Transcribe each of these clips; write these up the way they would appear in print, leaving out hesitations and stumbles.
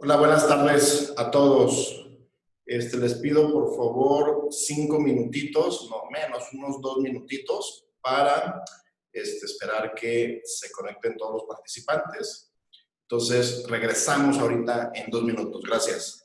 Hola, buenas tardes a todos. Les pido por favor 5 minutitos, no menos, unos 2 minutitos para esperar que se conecten todos los participantes. Entonces, regresamos ahorita en 2 minutos. Gracias.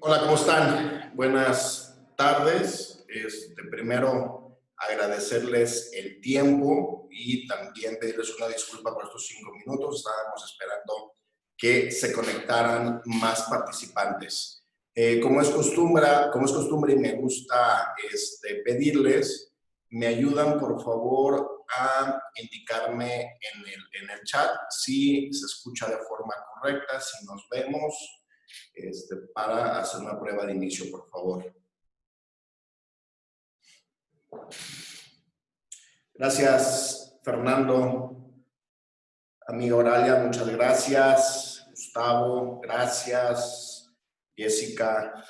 Hola, ¿cómo están? Buenas tardes. Primero, agradecerles el tiempo y también pedirles una disculpa por estos 5 minutos. Estábamos esperando que se conectaran más participantes. Como es costumbre y me gusta pedirles, me ayudan por favor a indicarme en el chat si se escucha de forma correcta, si nos vemos, para hacer una prueba de inicio, por favor. Gracias, Fernando. Amiga Oralia, muchas gracias. Gustavo, gracias. Jessica,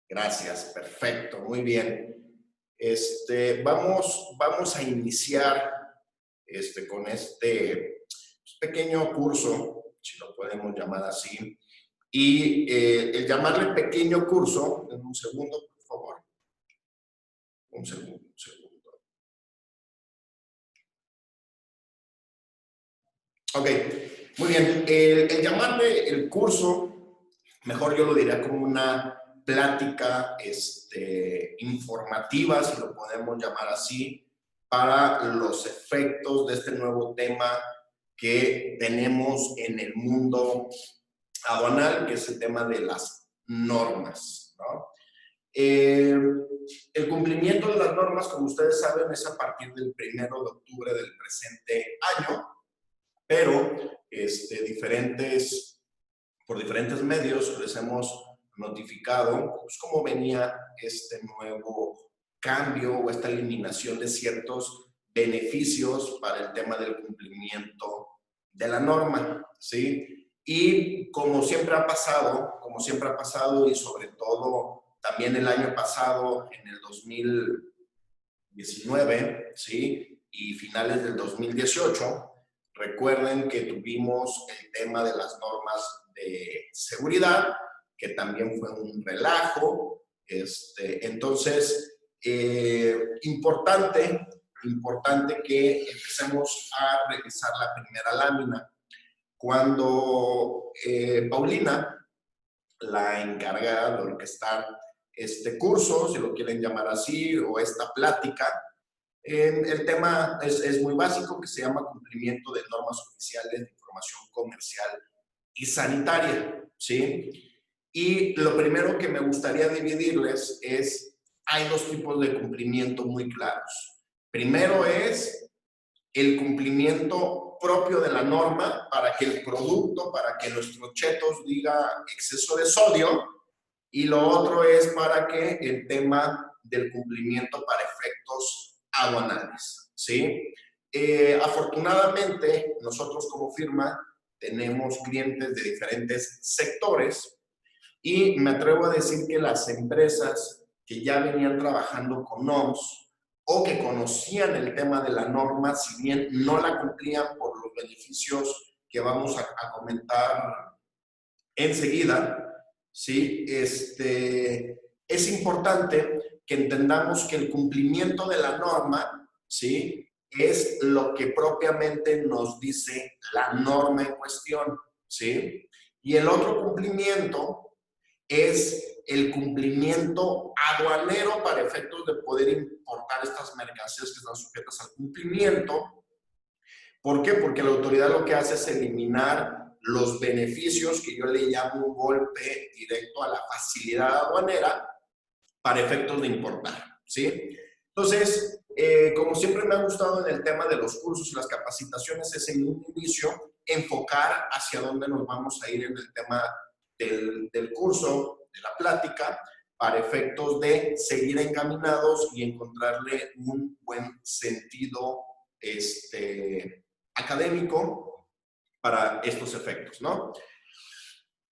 gracias. Perfecto, muy bien. Vamos a iniciar con este pequeño curso, si lo podemos llamar así. Y el llamarle pequeño curso, en un segundo, por favor. Un segundo. Ok, muy bien. El llamarle el curso, mejor yo lo diría como una plática informativa, si lo podemos llamar así, para los efectos de este nuevo tema que tenemos en el mundo aduanal, que es el tema de las normas, ¿no? El cumplimiento de las normas, como ustedes saben, es a partir del 1 de octubre del presente año, pero por diferentes medios les hemos notificado pues, cómo venía este nuevo cambio o esta eliminación de ciertos beneficios para el tema del cumplimiento de la norma, ¿sí? Y como siempre ha pasado y sobre todo también el año pasado, en el 2019, ¿sí? Y finales del 2018, recuerden que tuvimos el tema de las normas de seguridad, que también fue un relajo. Entonces, importante que empecemos a revisar la primera lámina. Cuando Paulina, la encargada de orquestar este curso, si lo quieren llamar así, o esta plática, el tema es muy básico, que se llama cumplimiento de normas oficiales de información comercial y sanitaria, ¿sí? Y lo primero que me gustaría dividirles es, hay dos tipos de cumplimiento muy claros. Primero es el cumplimiento propio de la norma para que el producto, para que nuestros chetos diga exceso de sodio, y lo otro es para que el tema del cumplimiento para efectos aduanales, ¿sí? Afortunadamente, nosotros como firma tenemos clientes de diferentes sectores y me atrevo a decir que las empresas que ya venían trabajando con OMS o que conocían el tema de la norma, si bien no la cumplían por los beneficios que vamos a comentar enseguida, ¿sí? Es importante que entendamos que el cumplimiento de la norma, ¿sí?, es lo que propiamente nos dice la norma en cuestión, ¿sí? Y el otro cumplimiento es el cumplimiento aduanero para efectos de poder importar estas mercancías que están sujetas al cumplimiento. ¿Por qué? Porque la autoridad lo que hace es eliminar los beneficios que yo le llamo un golpe directo a la facilidad aduanera para efectos de importar, ¿sí? Entonces, como siempre me ha gustado en el tema de los cursos y las capacitaciones, es en un inicio enfocar hacia dónde nos vamos a ir en el tema del curso, de la plática, para efectos de seguir encaminados y encontrarle un buen sentido académico para estos efectos, ¿no?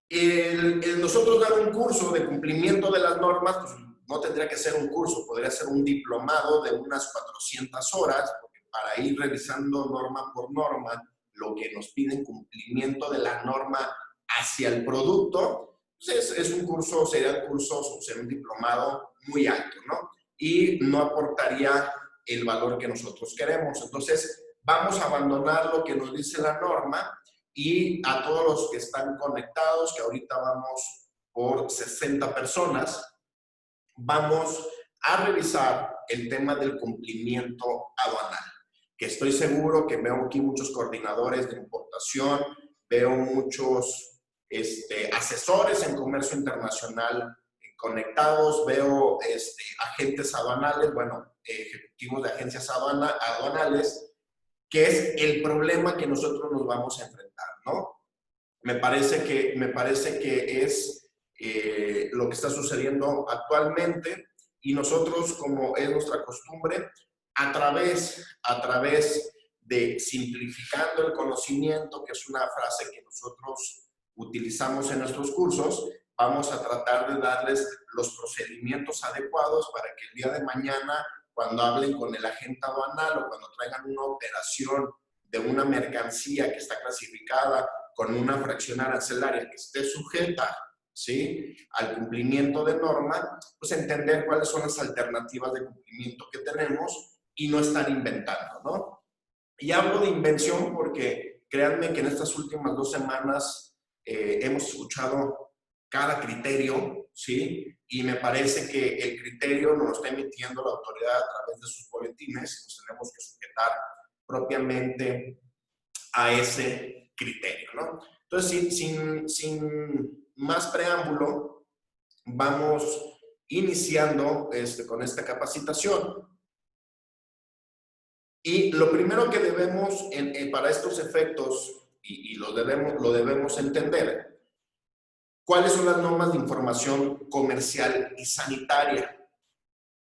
El nosotros dar un curso de cumplimiento de las normas, pues no tendría que ser un curso, podría ser un diplomado de unas 400 horas, porque para ir revisando norma por norma lo que nos piden cumplimiento de la norma hacia el producto, pues es un curso, sería un diplomado muy alto, ¿no? Y no aportaría el valor que nosotros queremos. Entonces, vamos a abandonar lo que nos dice la norma y a todos los que están conectados, que ahorita vamos por 60 personas, vamos a revisar el tema del cumplimiento aduanal, que estoy seguro que veo aquí muchos coordinadores de importación, veo muchos asesores en comercio internacional conectados, veo agentes aduanales, bueno, ejecutivos de agencias aduanales, que es el problema que nosotros nos vamos a enfrentar, ¿no? Me parece que es lo que está sucediendo actualmente y nosotros, como es nuestra costumbre, a través de simplificando el conocimiento, que es una frase que nosotros utilizamos en nuestros cursos, vamos a tratar de darles los procedimientos adecuados para que el día de mañana, cuando hablen con el agente aduanal o cuando traigan una operación de una mercancía que está clasificada con una fracción arancelaria que esté sujeta, ¿sí?, al cumplimiento de norma, pues entender cuáles son las alternativas de cumplimiento que tenemos y no estar inventando, ¿no? Y hablo de invención porque créanme que en estas últimas 2 semanas hemos escuchado cada criterio, ¿sí? Y me parece que el criterio nos lo está emitiendo la autoridad a través de sus boletines y nos tenemos que sujetar propiamente a ese criterio, ¿no? Entonces, sin más preámbulo, vamos iniciando con esta capacitación. Y lo primero que debemos, para estos efectos, y lo debemos entender, ¿cuáles son las normas de información comercial y sanitaria?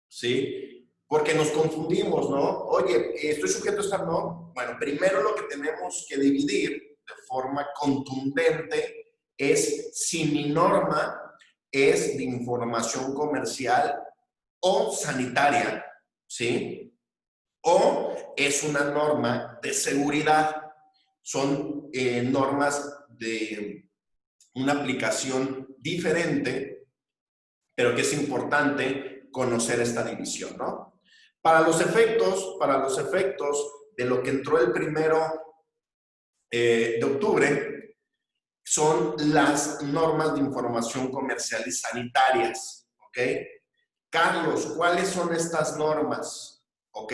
¿Sí? Porque nos confundimos, ¿no? Oye, ¿estoy sujeto a esta norma? Bueno, primero lo que tenemos que dividir de forma contundente es si mi norma es de información comercial o sanitaria, ¿sí? O es una norma de seguridad. Son normas de una aplicación diferente, pero que es importante conocer esta división, ¿no? Para los efectos de lo que entró el 1 de octubre, son las normas de información comercial y sanitarias, ¿ok? Carlos, ¿cuáles son estas normas? Ok,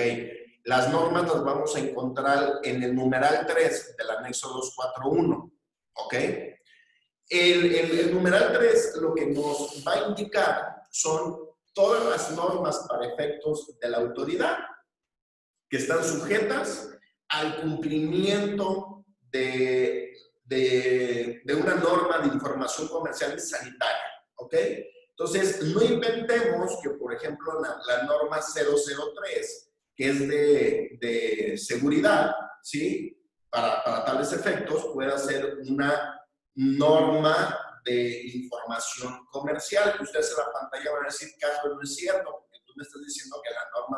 las normas las vamos a encontrar en el numeral 3 del anexo 241, ¿ok? El numeral 3 lo que nos va a indicar son todas las normas para efectos de la autoridad que están sujetas al cumplimiento de una norma de información comercial y sanitaria, ¿ok? Entonces, no inventemos que, por ejemplo, la norma 003, que es de seguridad, ¿sí? Para tales efectos, pueda ser una norma de información comercial. Ustedes en la pantalla van a decir, Carlos, no es cierto, porque tú me estás diciendo que la norma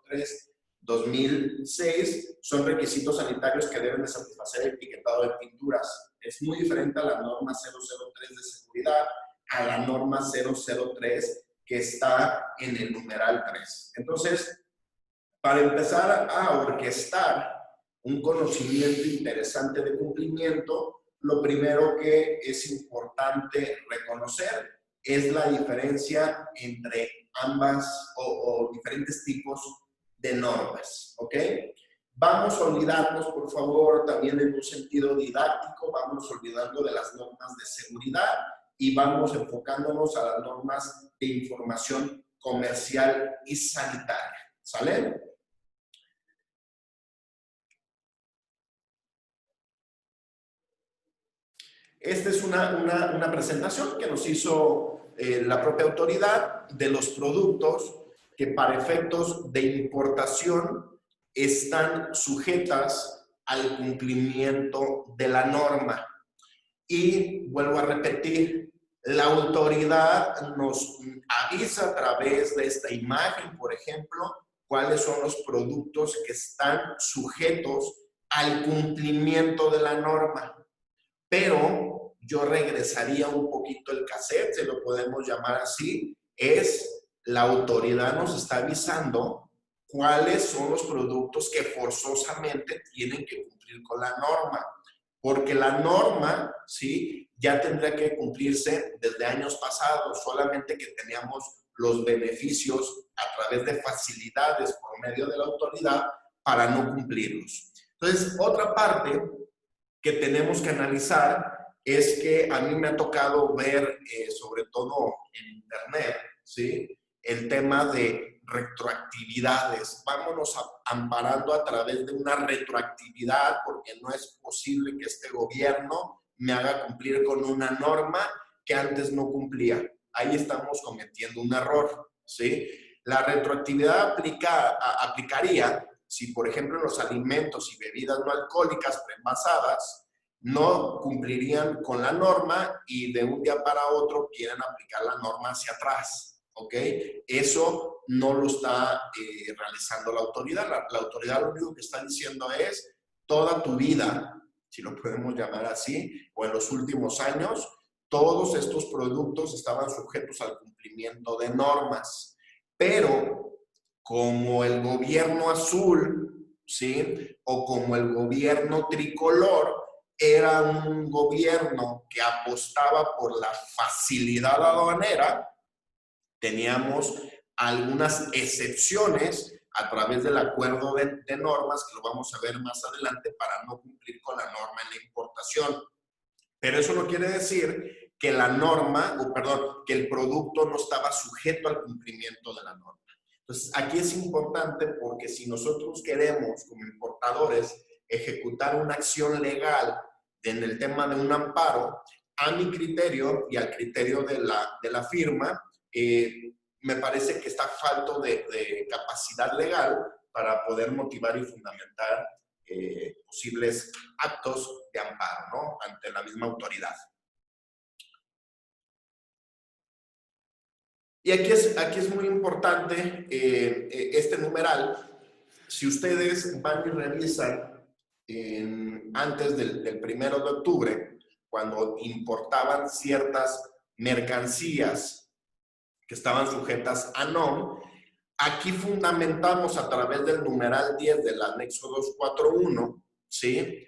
003 2006 son requisitos sanitarios que deben de satisfacer el etiquetado de pinturas. Es muy diferente a la norma 003 de seguridad, a la norma 003 que está en el numeral 3. Entonces, para empezar a orquestar un conocimiento interesante de cumplimiento, lo primero que es importante reconocer es la diferencia entre ambas o diferentes tipos de normas, ¿ok? Vamos a olvidarnos, por favor, también en un sentido didáctico, vamos olvidando de las normas de seguridad y vamos enfocándonos a las normas de información comercial y sanitaria, ¿sale? Esta es una presentación que nos hizo la propia autoridad de los productos que para efectos de importación están sujetas al cumplimiento de la norma. Y vuelvo a repetir, la autoridad nos avisa a través de esta imagen, por ejemplo, cuáles son los productos que están sujetos al cumplimiento de la norma. Pero yo regresaría un poquito el cassette, se lo podemos llamar así, es la autoridad nos está avisando cuáles son los productos que forzosamente tienen que cumplir con la norma. Porque la norma, ¿sí? Ya tendría que cumplirse desde años pasados, solamente que teníamos los beneficios a través de facilidades por medio de la autoridad para no cumplirlos. Entonces, otra parte que tenemos que analizar es que a mí me ha tocado ver, sobre todo en internet, ¿sí? El tema de retroactividades. Vámonos amparando a través de una retroactividad porque no es posible que este gobierno me haga cumplir con una norma que antes no cumplía. Ahí estamos cometiendo un error, ¿sí? La retroactividad aplicaría si, por ejemplo, los alimentos y bebidas no alcohólicas preenvasadas no cumplirían con la norma y de un día para otro quieren aplicar la norma hacia atrás, ¿ok? Eso no lo está realizando la autoridad. La autoridad lo único que está diciendo es toda tu vida, si lo podemos llamar así, o en los últimos años, todos estos productos estaban sujetos al cumplimiento de normas. Pero como el gobierno azul, ¿sí? O como el gobierno tricolor, era un gobierno que apostaba por la facilidad aduanera, teníamos algunas excepciones a través del acuerdo de normas, que lo vamos a ver más adelante, para no cumplir con la norma en la importación. Pero eso no quiere decir que la norma, o perdón, que el producto no estaba sujeto al cumplimiento de la norma. Entonces, aquí es importante porque si nosotros queremos, como importadores, ejecutar una acción legal en el tema de un amparo, a mi criterio y al criterio de la firma, me parece que está falto de capacidad legal para poder motivar y fundamentar posibles actos de amparo, ¿no? Ante la misma autoridad. Y aquí es muy importante este numeral. Si ustedes van y revisan antes del 1 de octubre, cuando importaban ciertas mercancías que estaban sujetas a NOM, aquí fundamentamos a través del numeral 10 del anexo 241, ¿sí?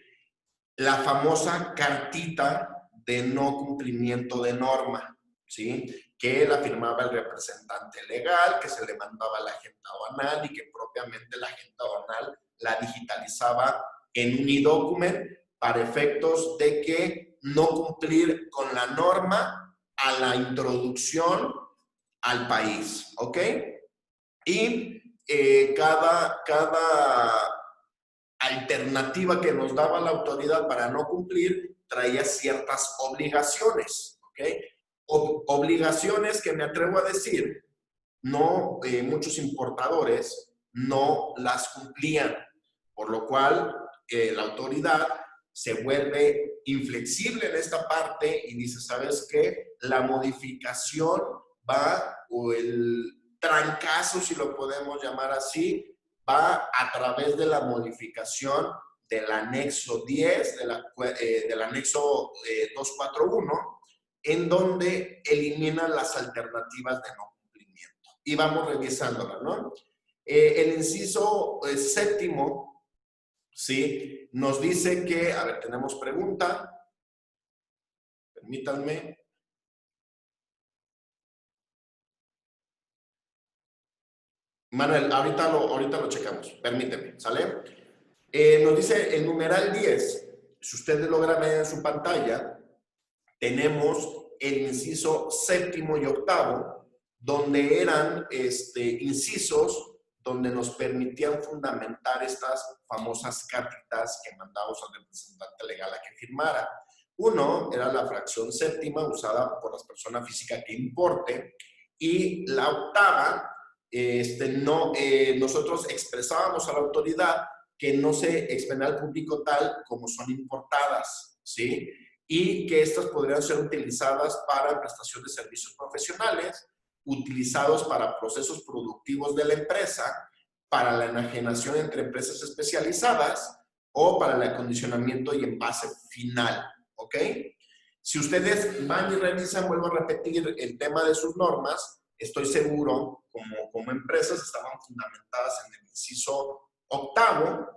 La famosa cartita de no cumplimiento de norma, ¿sí? Que la firmaba el representante legal, que se le mandaba a la agente aduanal y que propiamente la agente aduanal la digitalizaba en un e-document para efectos de que no cumplir con la norma a la introducción al país, ¿ok? Y cada alternativa que nos daba la autoridad para no cumplir traía ciertas obligaciones, ¿ok? Obligaciones que me atrevo a decir, no, muchos importadores no las cumplían, por lo cual la autoridad se vuelve inflexible en esta parte y dice, ¿sabes qué? La modificación va, o el trancazo, si lo podemos llamar así, va a través de la modificación del anexo 10, del anexo 241, en donde eliminan las alternativas de no cumplimiento. Y vamos revisándola, ¿no? El inciso séptimo, ¿sí? Nos dice que, a ver, tenemos pregunta. Permítanme. Manuel, ahorita lo checamos. Permíteme, ¿sale? Nos dice el numeral 10. Si ustedes logran ver en su pantalla, tenemos el inciso séptimo y octavo, donde eran incisos donde nos permitían fundamentar estas famosas cartitas que mandamos al representante legal a que firmara. Uno era la fracción séptima usada por las personas físicas que importe, y la octava, nosotros expresábamos a la autoridad que no se expenda al público tal como son importadas, ¿sí? Y que estas podrían ser utilizadas para prestación de servicios profesionales, utilizados para procesos productivos de la empresa, para la enajenación entre empresas especializadas o para el acondicionamiento y envase final, ¿ok? Si ustedes van y revisan, vuelvo a repetir el tema de sus normas, estoy seguro, como empresas, estaban fundamentadas en el inciso octavo,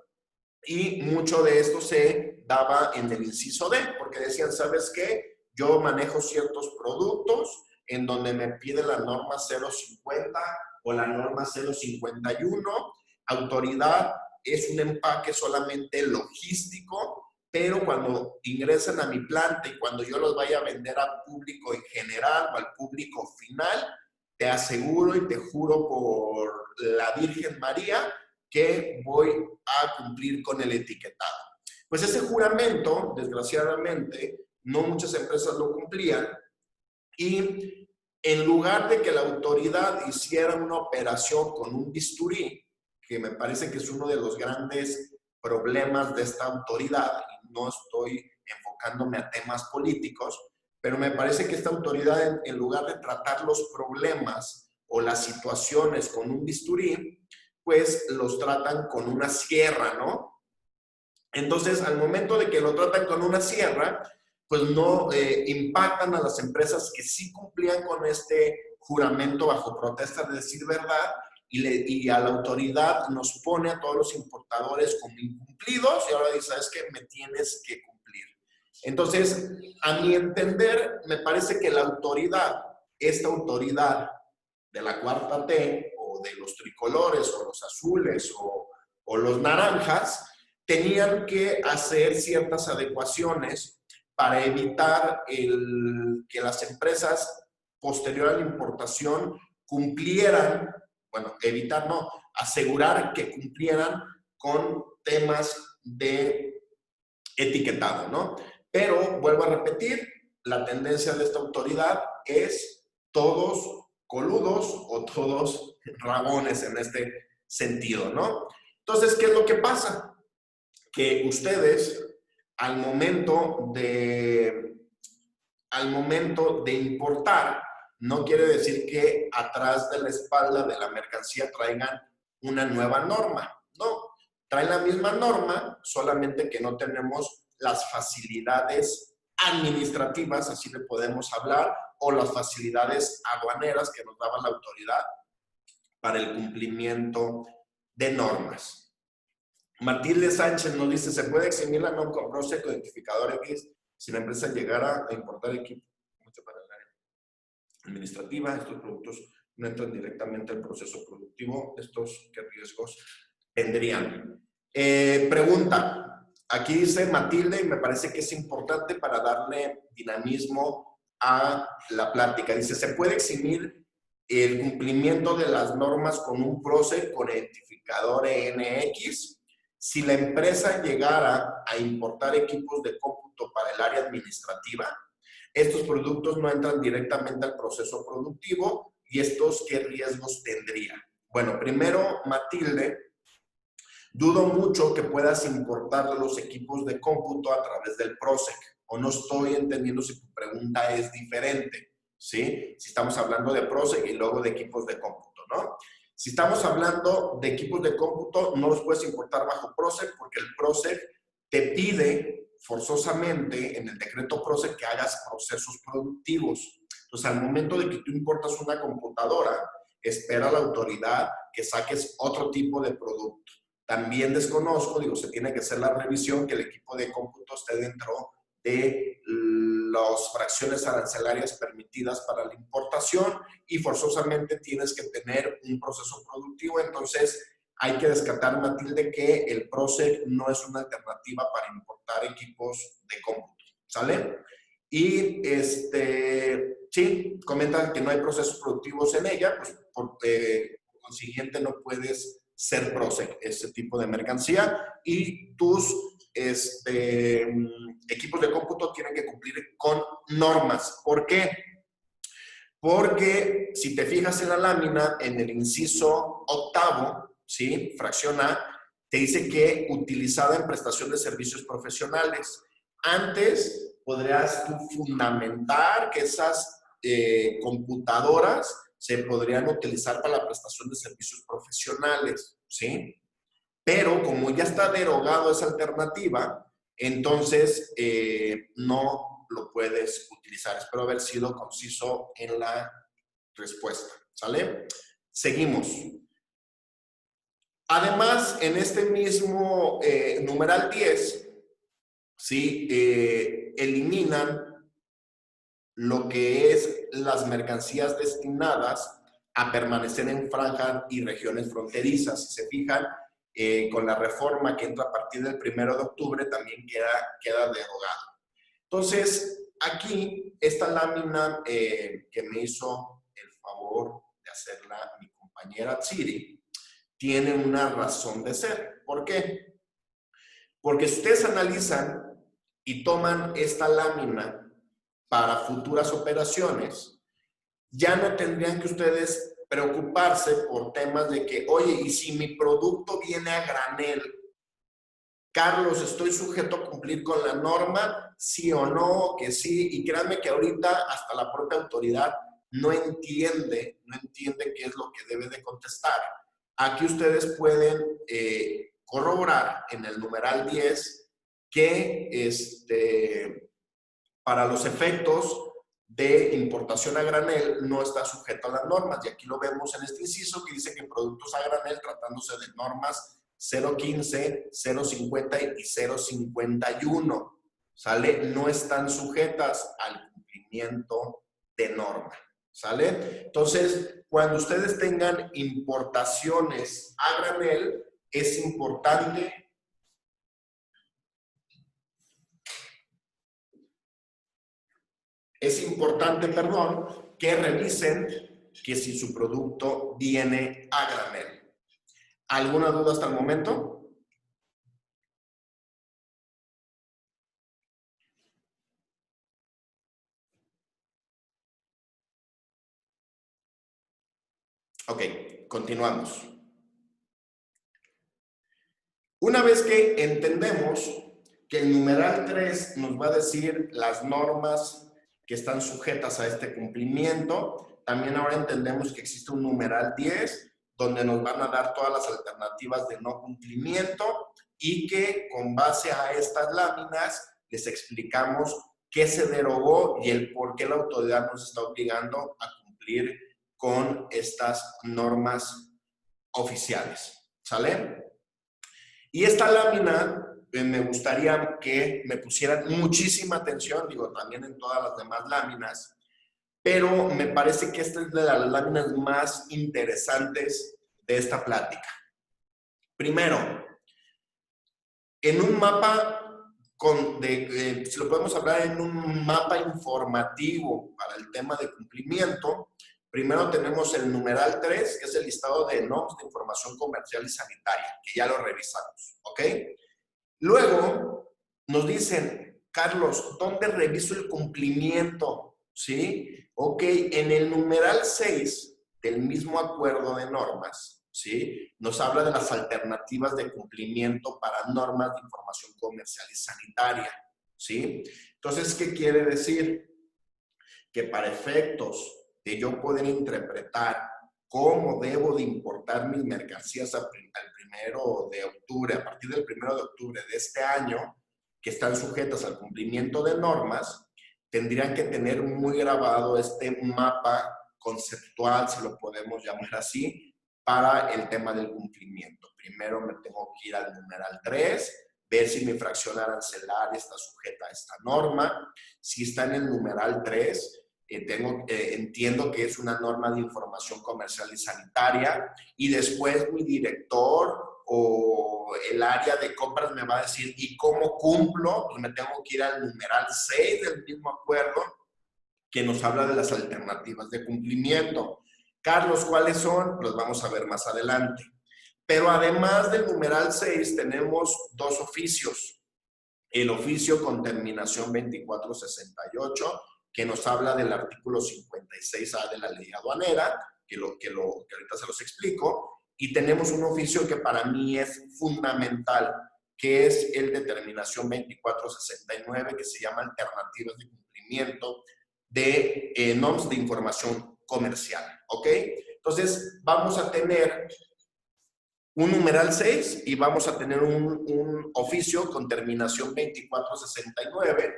y mucho de esto se daba en el inciso D, porque decían, ¿sabes qué? Yo manejo ciertos productos en donde me pide la norma 050 o la norma 051. Autoridad es un empaque solamente logístico, pero cuando ingresan a mi planta y cuando yo los vaya a vender al público en general o al público final, te aseguro y te juro por la Virgen María que voy a cumplir con el etiquetado. Pues ese juramento, desgraciadamente, no muchas empresas lo cumplían, y en lugar de que la autoridad hiciera una operación con un bisturí, que me parece que es uno de los grandes problemas de esta autoridad, y no estoy enfocándome a temas políticos, pero me parece que esta autoridad, en lugar de tratar los problemas o las situaciones con un bisturí, pues los tratan con una sierra, ¿no? Entonces, al momento de que lo tratan con una sierra, pues no impactan a las empresas que sí cumplían con este juramento bajo protesta de decir verdad, y a la autoridad nos pone a todos los importadores como incumplidos, y ahora dice, ¿sabes qué? Me tienes que cumplir. Entonces, a mi entender, me parece que la autoridad, esta autoridad de la cuarta T, o de los tricolores, o los azules, o los naranjas, tenían que hacer ciertas adecuaciones para evitar que las empresas posterior a la importación cumplieran, bueno, evitar no, asegurar que cumplieran con temas de etiquetado, ¿no? Pero, vuelvo a repetir, la tendencia de esta autoridad es todos coludos o todos rabones en este sentido, ¿no? Entonces, ¿qué es lo que pasa? Que ustedes, al momento de importar, no quiere decir que atrás de la espalda de la mercancía traigan una nueva norma. No, traen la misma norma, solamente que no tenemos las facilidades administrativas, así le podemos hablar, o las facilidades aduaneras que nos daba la autoridad para el cumplimiento de normas. Matilde Sánchez nos dice, ¿se puede eximir la non comproce con identificador X si la empresa llegara a importar equipo para el área administrativa? Estos productos no entran directamente al proceso productivo. ¿Estos qué riesgos tendrían? Pregunta. Aquí dice Matilde, y me parece que es importante para darle dinamismo a la plática. Dice, ¿se puede eximir el cumplimiento de las normas con un proce con identificador ENX? Si la empresa llegara a importar equipos de cómputo para el área administrativa, estos productos no entran directamente al proceso productivo y estos, ¿qué riesgos tendría? Bueno, primero, Matilde, dudo mucho que puedas importar los equipos de cómputo a través del PROSEC, o no estoy entendiendo si tu pregunta es diferente, ¿sí? Si estamos hablando de PROSEC y luego de equipos de cómputo, ¿no? Si estamos hablando de equipos de cómputo, no los puedes importar bajo PROSEC porque el PROSEC te pide forzosamente en el decreto PROSEC que hagas procesos productivos. Entonces, al momento de que tú importas una computadora, espera la autoridad que saques otro tipo de producto. También desconozco, digo, se tiene que hacer la revisión que el equipo de cómputo esté dentro de las fracciones arancelarias permitidas para la importación y forzosamente tienes que tener un proceso productivo. Entonces, hay que descartar, Matilde, que el PROSEC no es una alternativa para importar equipos de cómputo, ¿sale? Y sí, comentan que no hay procesos productivos en ella, pues por consiguiente no puedes ser PROSEC, ese tipo de mercancía, y tus equipos de cómputo tienen que cumplir con normas. ¿Por qué? Porque si te fijas en la lámina, en el inciso 8, ¿sí? Fracción A, te dice que utilizada en prestación de servicios profesionales. Antes podrías tú fundamentar que esas computadoras se podrían utilizar para la prestación de servicios profesionales, ¿sí? Pero como ya está derogado esa alternativa, entonces no lo puedes utilizar. Espero haber sido conciso en la respuesta, ¿sale? Seguimos. Además, en este mismo numeral 10, ¿sí? Eliminan lo que es las mercancías destinadas a permanecer en franjas y regiones fronterizas. Si se fijan, con la reforma que entra a partir del 1 de octubre también queda derogado. Entonces, aquí, esta lámina que me hizo el favor de hacerla mi compañera Tsiri, tiene una razón de ser. ¿Por qué? Porque si ustedes analizan y toman esta lámina para futuras operaciones, ya no tendrían que ustedes preocuparse por temas de que, oye, y si mi producto viene a granel, Carlos, ¿estoy sujeto a cumplir con la norma? Sí o no, que sí. Y créanme que ahorita hasta la propia autoridad no entiende qué es lo que debe de contestar. Aquí ustedes pueden corroborar en el numeral 10 que para los efectos de importación a granel no está sujeto a las normas. Y aquí lo vemos en este inciso que dice que productos a granel, tratándose de normas 015, 050 y 051, ¿sale? No están sujetas al cumplimiento de norma, ¿sale? Entonces, cuando ustedes tengan importaciones a granel, es importante que revisen que si su producto viene a granel. ¿Alguna duda hasta el momento? Ok, continuamos. Una vez que entendemos que el numeral 3 nos va a decir las normas que están sujetas a este cumplimiento, también ahora entendemos que existe un numeral 10 donde nos van a dar todas las alternativas de no cumplimiento y que con base a estas láminas les explicamos qué se derogó y el por qué la autoridad nos está obligando a cumplir con estas normas oficiales. ¿Sale? Y esta lámina me gustaría que me pusieran muchísima atención, digo, también en todas las demás láminas, pero me parece que esta es de las láminas más interesantes de esta plática. Primero, en un mapa, si lo podemos hablar en un mapa informativo para el tema de cumplimiento, Primero tenemos el numeral 3, que es el listado de NOMS de información comercial y sanitaria, que ya lo revisamos, ¿ok? Luego nos dicen, Carlos, ¿dónde reviso el cumplimiento? ¿Sí? Ok, en el numeral 6 del mismo acuerdo de normas, ¿sí? Nos habla de las alternativas de cumplimiento para normas de información comercial y sanitaria, ¿sí? Entonces, ¿qué quiere decir? Que para efectos de yo poder interpretar cómo debo de importar mis mercancías al 1 de octubre, a partir del 1 de octubre de este año, que están sujetas al cumplimiento de normas, tendrían que tener muy grabado este mapa conceptual, si lo podemos llamar así, para el tema del cumplimiento. Primero me tengo que ir al numeral 3, ver si mi fracción arancelaria está sujeta a esta norma. Si está en el numeral 3, entiendo que es una norma de información comercial y sanitaria, y después mi director o el área de compras me va a decir, ¿y cómo cumplo? Pues me tengo que ir al numeral 6 del mismo acuerdo, que nos habla de las alternativas de cumplimiento. Carlos, ¿cuáles son? Los vamos a ver más adelante. Pero además del numeral 6 tenemos dos oficios. El oficio con terminación 2468, que nos habla del artículo 56A de la ley aduanera, que ahorita se los explico, y tenemos un oficio que para mí es fundamental, que es el de terminación 2469, que se llama alternativas de cumplimiento de NOMS de información comercial, ¿ok? Entonces, vamos a tener un numeral 6 y vamos a tener un oficio con terminación 2469,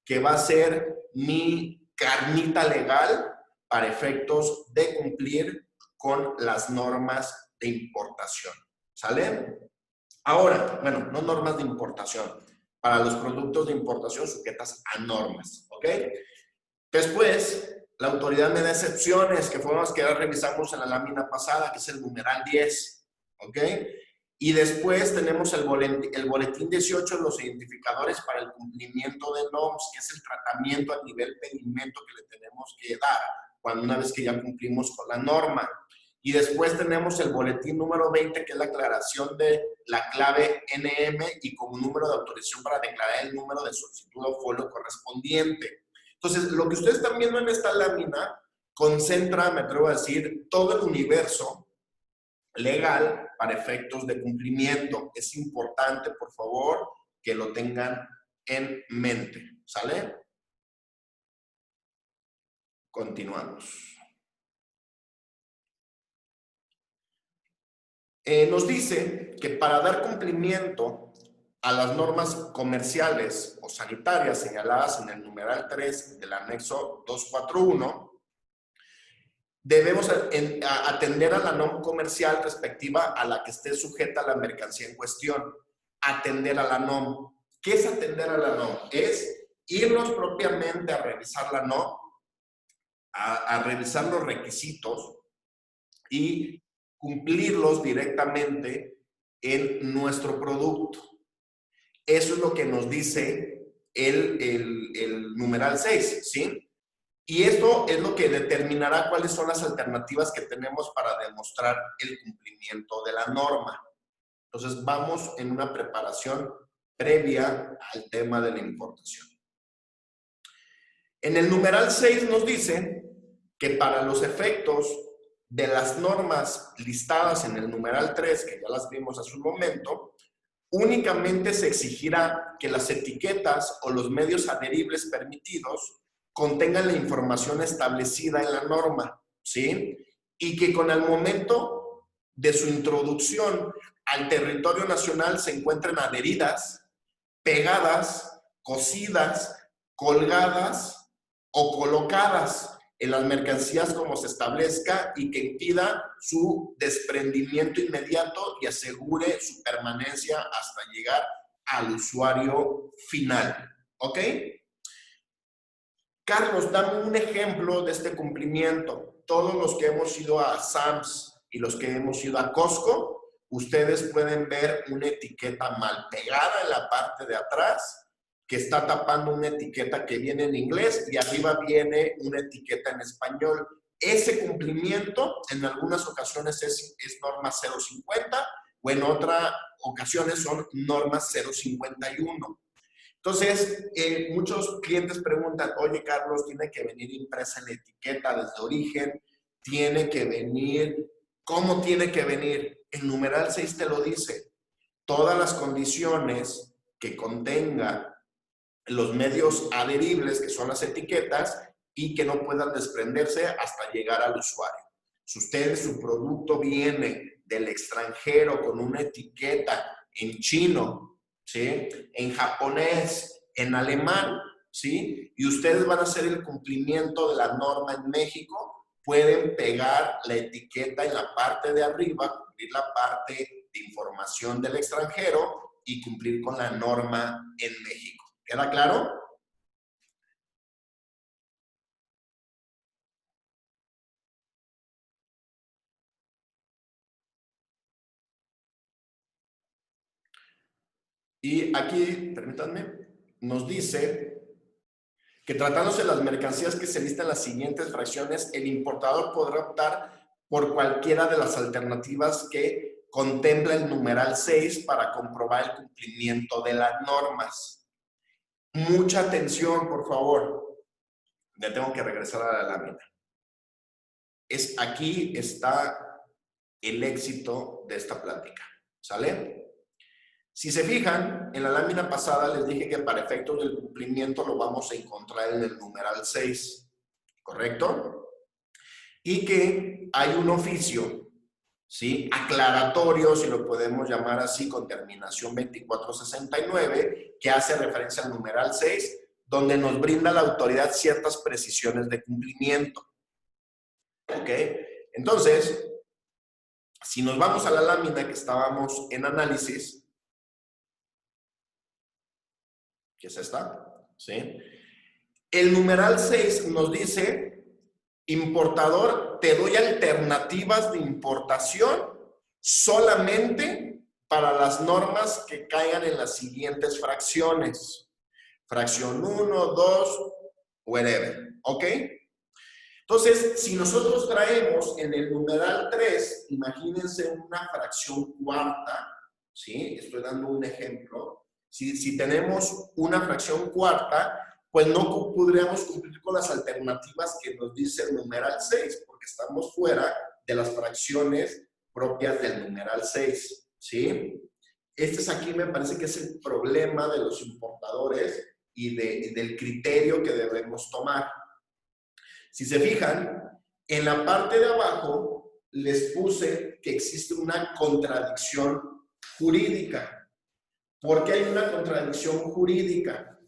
que va a ser mi carnita legal para efectos de cumplir con las normas de importación. ¿Sale? Ahora, bueno, no normas de importación, para los productos de importación sujetas a normas, ¿ok? Después, la autoridad me da excepciones, que fueron las que ya revisamos en la lámina pasada, que es el numeral 10. ¿Ok? Y después tenemos el boletín 18, los identificadores para el cumplimiento de NOMS, que es el tratamiento a nivel pedimento que le tenemos que dar una vez que ya cumplimos con la norma. Y después tenemos el boletín número 20, que es la aclaración de la clave NM y como número de autorización para declarar el número de solicitud o folio correspondiente. Entonces, lo que ustedes están viendo en esta lámina concentra, me atrevo a decir, todo el universo legal para efectos de cumplimiento. Es importante, por favor, que lo tengan en mente. ¿Sale? Continuamos. Nos dice que para dar cumplimiento a las normas comerciales o sanitarias señaladas en el numeral 3 del anexo 241, debemos atender a la norma comercial respectiva a la que esté sujeta la mercancía en cuestión. Atender a la NOM. ¿Qué es atender a la NOM? Es irnos propiamente a revisar la NOM, a revisar los requisitos y cumplirlos directamente en nuestro producto. Eso es lo que nos dice el numeral 6, ¿sí? Y esto es lo que determinará cuáles son las alternativas que tenemos para demostrar el cumplimiento de la norma. Entonces, vamos en una preparación previa al tema de la importación. En el numeral 6 nos dice que para los efectos de las normas listadas en el numeral 3, que ya las vimos hace un momento, únicamente se exigirá que las etiquetas o los medios adheribles permitidos contengan la información establecida en la norma, ¿sí? Y que con el momento de su introducción al territorio nacional se encuentren adheridas, pegadas, cosidas, colgadas o colocadas en las mercancías como se establezca y que impida su desprendimiento inmediato y asegure su permanencia hasta llegar al usuario final. ¿Ok? Carlos, dame un ejemplo de este cumplimiento. Todos los que hemos ido a Sam's y los que hemos ido a Costco, ustedes pueden ver una etiqueta mal pegada en la parte de atrás que está tapando una etiqueta que viene en inglés y arriba viene una etiqueta en español. ese cumplimiento en algunas ocasiones es norma 050 o en otras ocasiones son normas 051. Entonces, muchos clientes preguntan, oye, Carlos, ¿tiene que venir impresa la etiqueta desde origen? ¿Tiene que venir? ¿Cómo tiene que venir? El numeral 6 te lo dice. Todas las condiciones que contenga los medios adheribles, que son las etiquetas, y que no puedan desprenderse hasta llegar al usuario. Si su producto viene del extranjero con una etiqueta en chino, ¿sí?, en japonés, en alemán, ¿sí?, y ustedes van a hacer el cumplimiento de la norma en México, pueden pegar la etiqueta en la parte de arriba, cumplir la parte de información del extranjero y cumplir con la norma en México. ¿Queda claro? Y aquí, permítanme, nos dice que tratándose de las mercancías que se listan en las siguientes fracciones, el importador podrá optar por cualquiera de las alternativas que contempla el numeral 6 para comprobar el cumplimiento de las normas. Mucha atención, por favor. Ya tengo que regresar a la lámina. Aquí está el éxito de esta plática. ¿Sale? Si se fijan, en la lámina pasada les dije que para efectos del cumplimiento lo vamos a encontrar en el numeral 6, ¿correcto? Y que hay un oficio, ¿sí?, aclaratorio, si lo podemos llamar así, con terminación 2469, que hace referencia al numeral 6, donde nos brinda la autoridad ciertas precisiones de cumplimiento. ¿Ok? Entonces, si nos vamos a la lámina que estábamos en análisis, que es esta, ¿sí?, el numeral 6 nos dice, importador, te doy alternativas de importación solamente para las normas que caigan en las siguientes fracciones. Fracción 1, 2, whatever, ¿ok? Entonces, si nosotros traemos en el numeral 3, imagínense una fracción cuarta, ¿sí? Estoy dando un ejemplo. Si tenemos una fracción cuarta, pues no podríamos cumplir con las alternativas que nos dice el numeral 6, porque estamos fuera de las fracciones propias del numeral 6, ¿sí? Aquí me parece que es el problema de los importadores y del criterio que debemos tomar. Si se fijan, en la parte de abajo les puse que existe una contradicción jurídica. ¿Por qué hay una contradicción jurídica?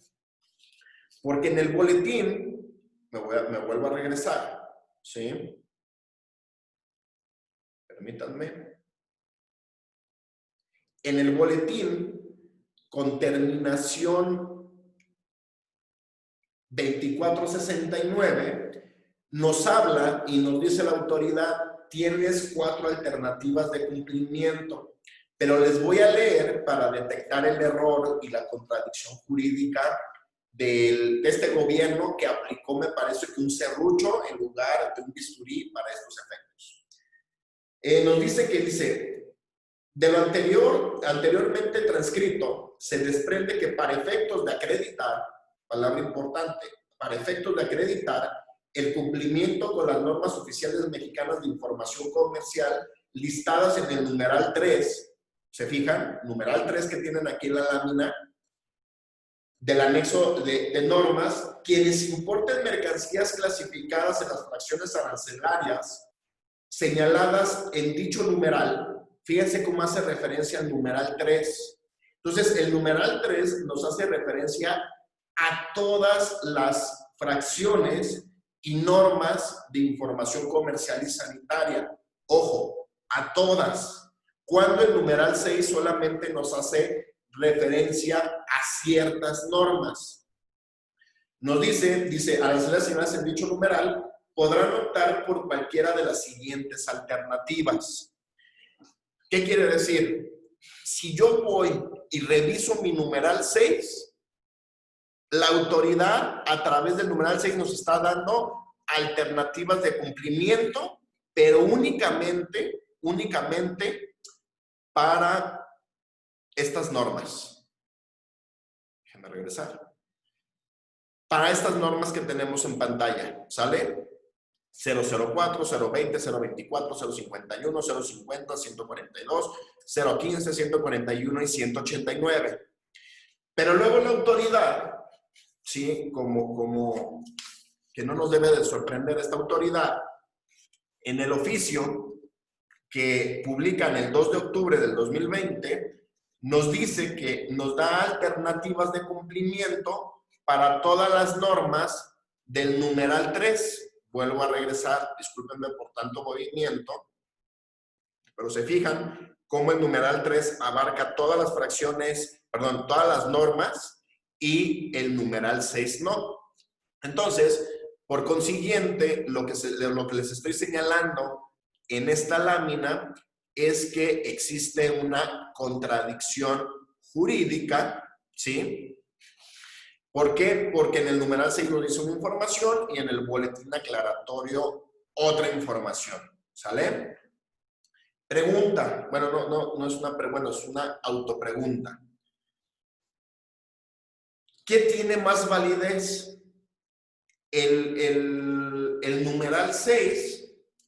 Porque en el boletín, me vuelvo a regresar, ¿sí? Permítanme. En el boletín, con terminación 2469, nos habla y nos dice la autoridad, tienes 4 alternativas de cumplimiento, pero les voy a leer para detectar el error y la contradicción jurídica de este gobierno que aplicó, me parece que un serrucho en lugar de un bisturí para estos efectos. Nos dice que de lo anteriormente transcrito, se desprende que para efectos de acreditar, palabra importante, para efectos de acreditar el cumplimiento con las normas oficiales mexicanas de información comercial listadas en el numeral 3, ¿se fijan? Numeral 3 que tienen aquí en la lámina, del anexo de normas, quienes importen mercancías clasificadas en las fracciones arancelarias señaladas en dicho numeral, fíjense cómo hace referencia al numeral 3. Entonces, el numeral 3 nos hace referencia a todas las fracciones y normas de información comercial y sanitaria. Ojo, a todas. Cuando el numeral 6 solamente nos hace referencia a ciertas normas. Nos dice, arancelarias señaladas en dicho numeral podrán optar por cualquiera de las siguientes alternativas. ¿Qué quiere decir? Si yo voy y reviso mi numeral 6, la autoridad a través del numeral 6 nos está dando alternativas de cumplimiento, pero únicamente para estas normas. Déjenme regresar. Para estas normas que tenemos en pantalla, ¿sale? 004, 020, 024, 051, 050, 142, 015, 141 y 189. Pero luego la autoridad, ¿sí? Como que no nos debe de sorprender esta autoridad, en el oficio que publican el 2 de octubre del 2020, nos dice que nos da alternativas de cumplimiento para todas las normas del numeral 3. Vuelvo a regresar, discúlpenme por tanto movimiento, pero se fijan cómo el numeral 3 abarca todas las fracciones, perdón, todas las normas y el numeral 6 no. Entonces, por consiguiente, lo que les estoy señalando en esta lámina es que existe una contradicción jurídica, ¿sí? ¿Por qué? Porque en el numeral 6 nos dice una información y en el boletín aclaratorio otra información, ¿sale? Pregunta, bueno, no es una pregunta, es una autopregunta. ¿Qué tiene más validez? El numeral 6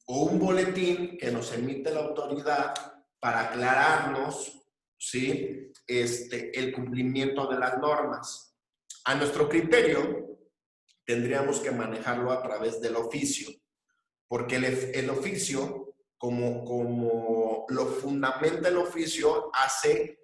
o un boletín que nos emite la autoridad para aclararnos, ¿sí? El cumplimiento de las normas. A nuestro criterio, tendríamos que manejarlo a través del oficio, porque el oficio, como lo fundamenta el oficio, hace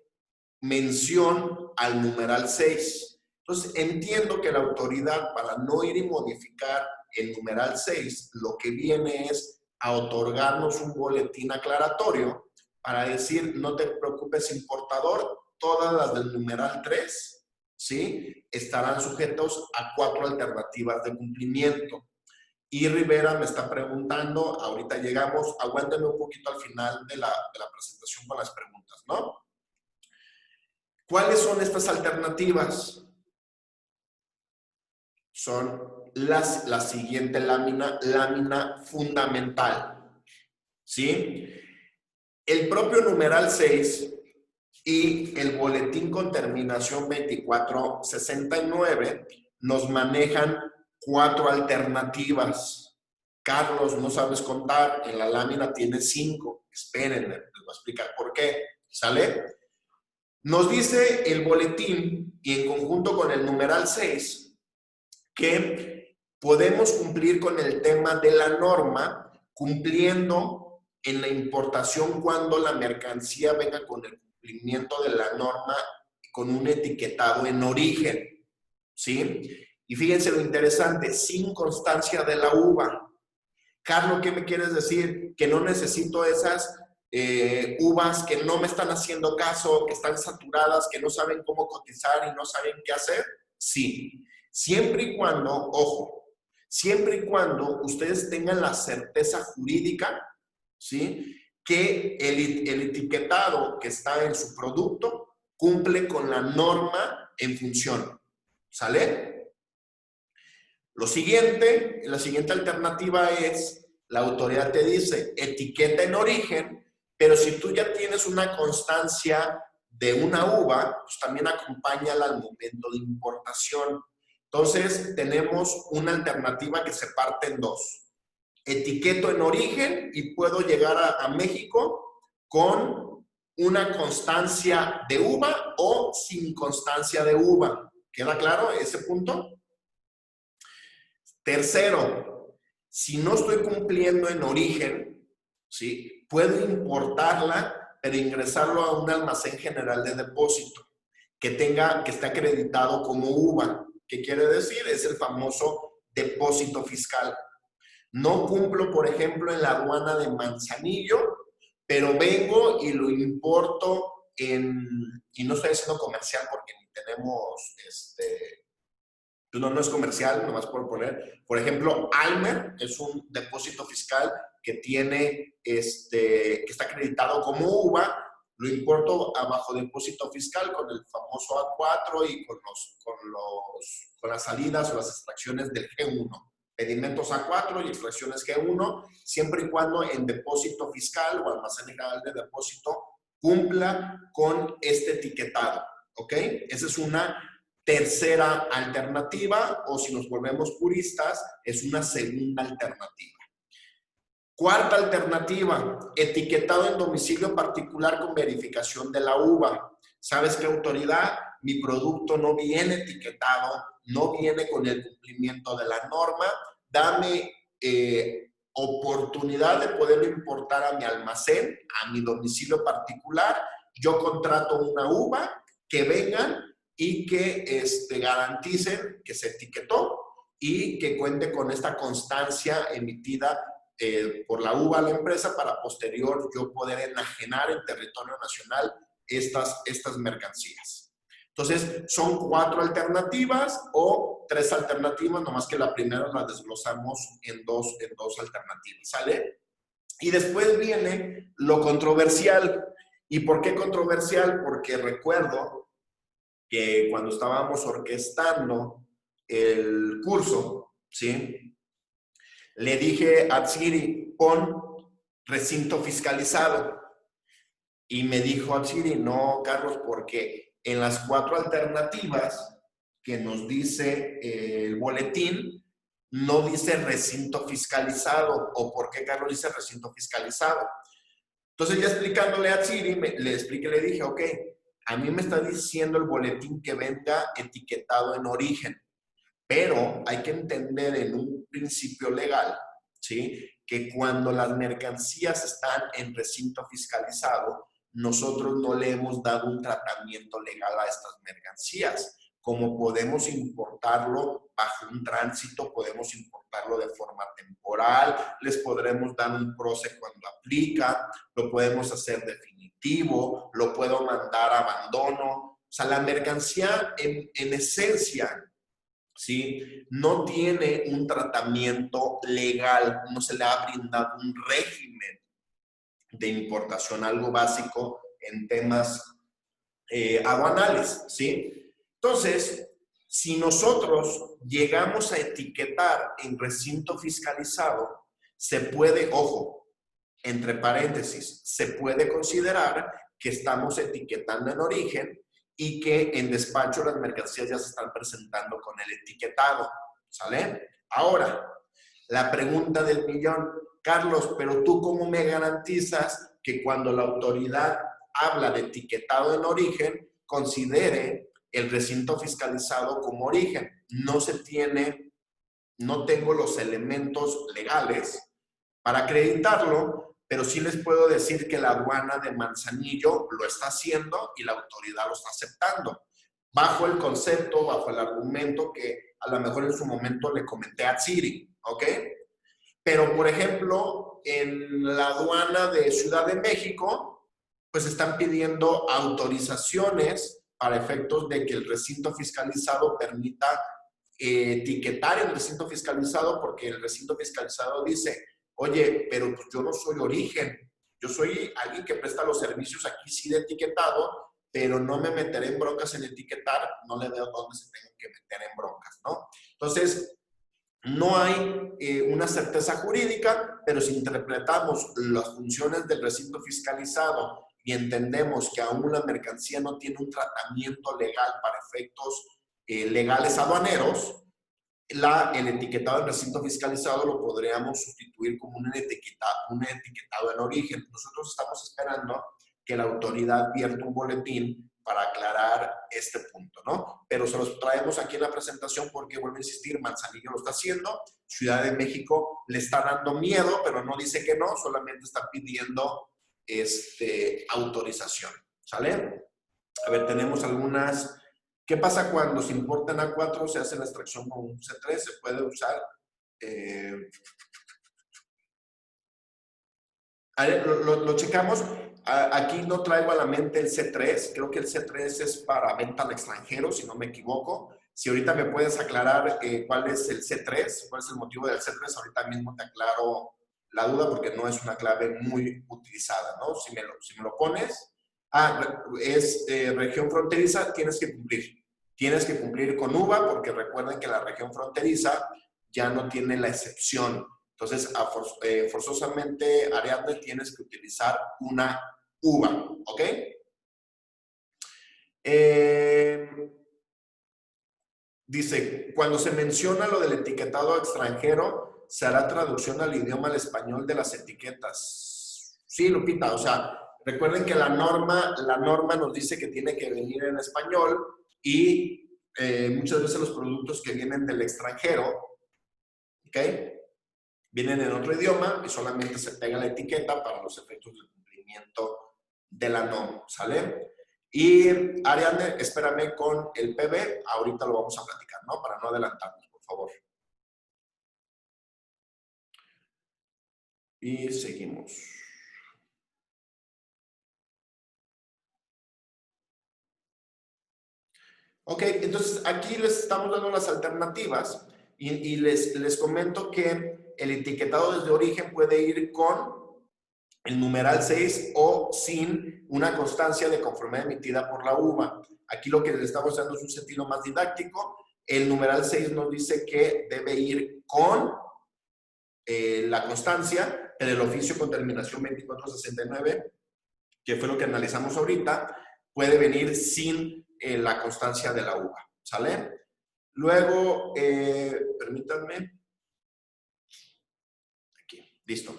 mención al numeral 6. Entonces, entiendo que la autoridad, para no ir y modificar el numeral 6, lo que viene es a otorgarnos un boletín aclaratorio para decir, no te preocupes, importador, todas las del numeral 3, ¿sí?, estarán sujetos a 4 alternativas de cumplimiento. Y Rivera me está preguntando, ahorita llegamos, aguántenme un poquito al final de la presentación con las preguntas, ¿no? ¿Cuáles son estas alternativas? Son la siguiente lámina fundamental, ¿sí? El propio numeral 6 y el boletín con terminación 2469 nos manejan 4 alternativas. Carlos, no sabes contar, en la lámina tiene 5. Espérenme, les voy a explicar por qué, ¿sale? Nos dice el boletín, y en conjunto con el numeral 6, que podemos cumplir con el tema de la norma, cumpliendo en la importación cuando la mercancía venga con el cumplimiento de la norma con un etiquetado en origen, ¿sí? Y fíjense lo interesante, sin constancia de la uva. Carlos, ¿qué me quieres decir? Que no necesito esas uvas que no me están haciendo caso, que están saturadas, que no saben cómo cotizar y no saben qué hacer. Sí, siempre y cuando, ojo, siempre y cuando ustedes tengan la certeza jurídica, ¿sí?, que el etiquetado que está en su producto cumple con la norma en función, ¿sale? La siguiente alternativa es, la autoridad te dice, etiqueta en origen, pero si tú ya tienes una constancia de una uva, pues también acompáñala al momento de importación. Entonces, tenemos una alternativa que se parte en 2. Etiqueto en origen y puedo llegar a México con una constancia de uva o sin constancia de uva. ¿Queda claro ese punto? Tercero, si no estoy cumpliendo en origen, ¿sí?, puedo importarla, pero ingresarlo a un almacén general de depósito que esté acreditado como uva. ¿Qué quiere decir? Es el famoso depósito fiscal. No cumplo, por ejemplo, en la aduana de Manzanillo, pero vengo y lo importo y no estoy haciendo comercial porque ni tenemos, no es comercial, nomás por poner. Por ejemplo, Almer es un depósito fiscal que tiene, que está acreditado como uva, lo importo a bajo depósito fiscal con el famoso A4 y con las salidas o las extracciones del G1. pedimentos A4 y extracciones G1, siempre y cuando en depósito fiscal o almacén legal de depósito cumpla con este etiquetado, ¿ok? Esa es una tercera alternativa, o si nos volvemos puristas, es una segunda alternativa. Cuarta alternativa, etiquetado en domicilio particular con verificación de la uva. ¿Sabes qué, autoridad? Mi producto no viene etiquetado, no viene con el cumplimiento de la norma. Dame oportunidad de poderlo importar a mi almacén, a mi domicilio particular. Yo contrato una uva, que vengan y que garanticen que se etiquetó y que cuente con esta constancia emitida por la uva a la empresa para posterior yo poder enajenar en territorio nacional estas mercancías. Entonces, son 4 alternativas o 3 alternativas, nomás que la primera la desglosamos en dos alternativas, ¿sale? Y después viene lo controversial. ¿Y por qué controversial? Porque recuerdo que cuando estábamos orquestando el curso, ¿sí? Le dije a Atsiri, pon recinto fiscalizado. Y me dijo Atsiri, no, Carlos, porque en las 4 alternativas que nos dice el boletín, no dice recinto fiscalizado. ¿O por qué Carlos dice recinto fiscalizado? Entonces, ya explicándole a Atsiri, le dije, ok, a mí me está diciendo el boletín que venga etiquetado en origen. Pero hay que entender en un principio legal, ¿sí? Que cuando las mercancías están en recinto fiscalizado, nosotros no le hemos dado un tratamiento legal a estas mercancías. Como podemos importarlo bajo un tránsito, podemos importarlo de forma temporal, les podremos dar un proceso cuando aplica, lo podemos hacer definitivo, lo puedo mandar a abandono. O sea, la mercancía en esencia, ¿sí? No tiene un tratamiento legal, no se le ha brindado un régimen de importación, algo básico en temas aduanales, ¿sí? Entonces, si nosotros llegamos a etiquetar en recinto fiscalizado, se puede, ojo, entre paréntesis, se puede considerar que estamos etiquetando en origen y que en despacho las mercancías ya se están presentando con el etiquetado, ¿sale? Ahora, la pregunta del millón, Carlos, pero tú ¿cómo me garantizas que cuando la autoridad habla de etiquetado en origen, considere el recinto fiscalizado como origen? No tengo los elementos legales para acreditarlo, pero sí les puedo decir que la aduana de Manzanillo lo está haciendo y la autoridad lo está aceptando. Bajo el concepto, bajo el argumento que a lo mejor en su momento le comenté a Atsiri, ¿ok? Pero, por ejemplo, en la aduana de Ciudad de México, pues están pidiendo autorizaciones para efectos de que el recinto fiscalizado permita etiquetar el recinto fiscalizado, porque el recinto fiscalizado dice, oye, pero pues yo no soy origen, yo soy alguien que presta los servicios aquí sí de etiquetado, pero no me meteré en broncas en etiquetar, no le veo dónde se tengan que meter en broncas, ¿no? Entonces, no hay una certeza jurídica, pero si interpretamos las funciones del recinto fiscalizado y entendemos que aún la mercancía no tiene un tratamiento legal para efectos legales aduaneros, el etiquetado en recinto fiscalizado lo podríamos sustituir como un etiquetado en origen. Nosotros estamos esperando que la autoridad vierta un boletín para aclarar este punto, ¿no? Pero se los traemos aquí en la presentación porque, vuelvo a insistir, Manzanillo lo está haciendo, Ciudad de México le está dando miedo, pero no dice que no, solamente está pidiendo autorización, ¿sale? A ver, tenemos algunas. ¿Qué pasa cuando se importan A4, se hace la extracción con un C3? ¿Se puede usar? A ver, lo checamos. Aquí no traigo a la mente el C3. Creo que el C3 es para venta al extranjero, si no me equivoco. Si ahorita me puedes aclarar cuál es el C3, cuál es el motivo del C3, ahorita mismo te aclaro la duda porque no es una clave muy utilizada, ¿no? Si me lo pones. Es región fronteriza, tienes que cumplir. Tienes que cumplir con UVA porque recuerden que la región fronteriza ya no tiene la excepción. Entonces, forzosamente, Ariadne, tienes que utilizar una uva, ¿ok? Dice, cuando se menciona lo del etiquetado extranjero, ¿se hará traducción al idioma al español de las etiquetas? Sí, Lupita, o sea, recuerden que la norma nos dice que tiene que venir en español y muchas veces los productos que vienen del extranjero, ¿ok? Vienen en otro idioma y solamente se pega la etiqueta para los efectos del cumplimiento de la norma, ¿sale? Y Ariadne, espérame con el PB, ahorita lo vamos a platicar, ¿no? Para no adelantarnos, por favor. Y seguimos. Ok, entonces aquí les estamos dando las alternativas y les comento que el etiquetado desde origen puede ir con el numeral 6 o sin una constancia de conformidad emitida por la UVA. Aquí lo que le estamos dando es un sentido más didáctico. El numeral 6 nos dice que debe ir con la constancia, pero el oficio con terminación 2469, que fue lo que analizamos ahorita, puede venir sin la constancia de la UVA, ¿sale? Luego, permítanme, aquí, listo.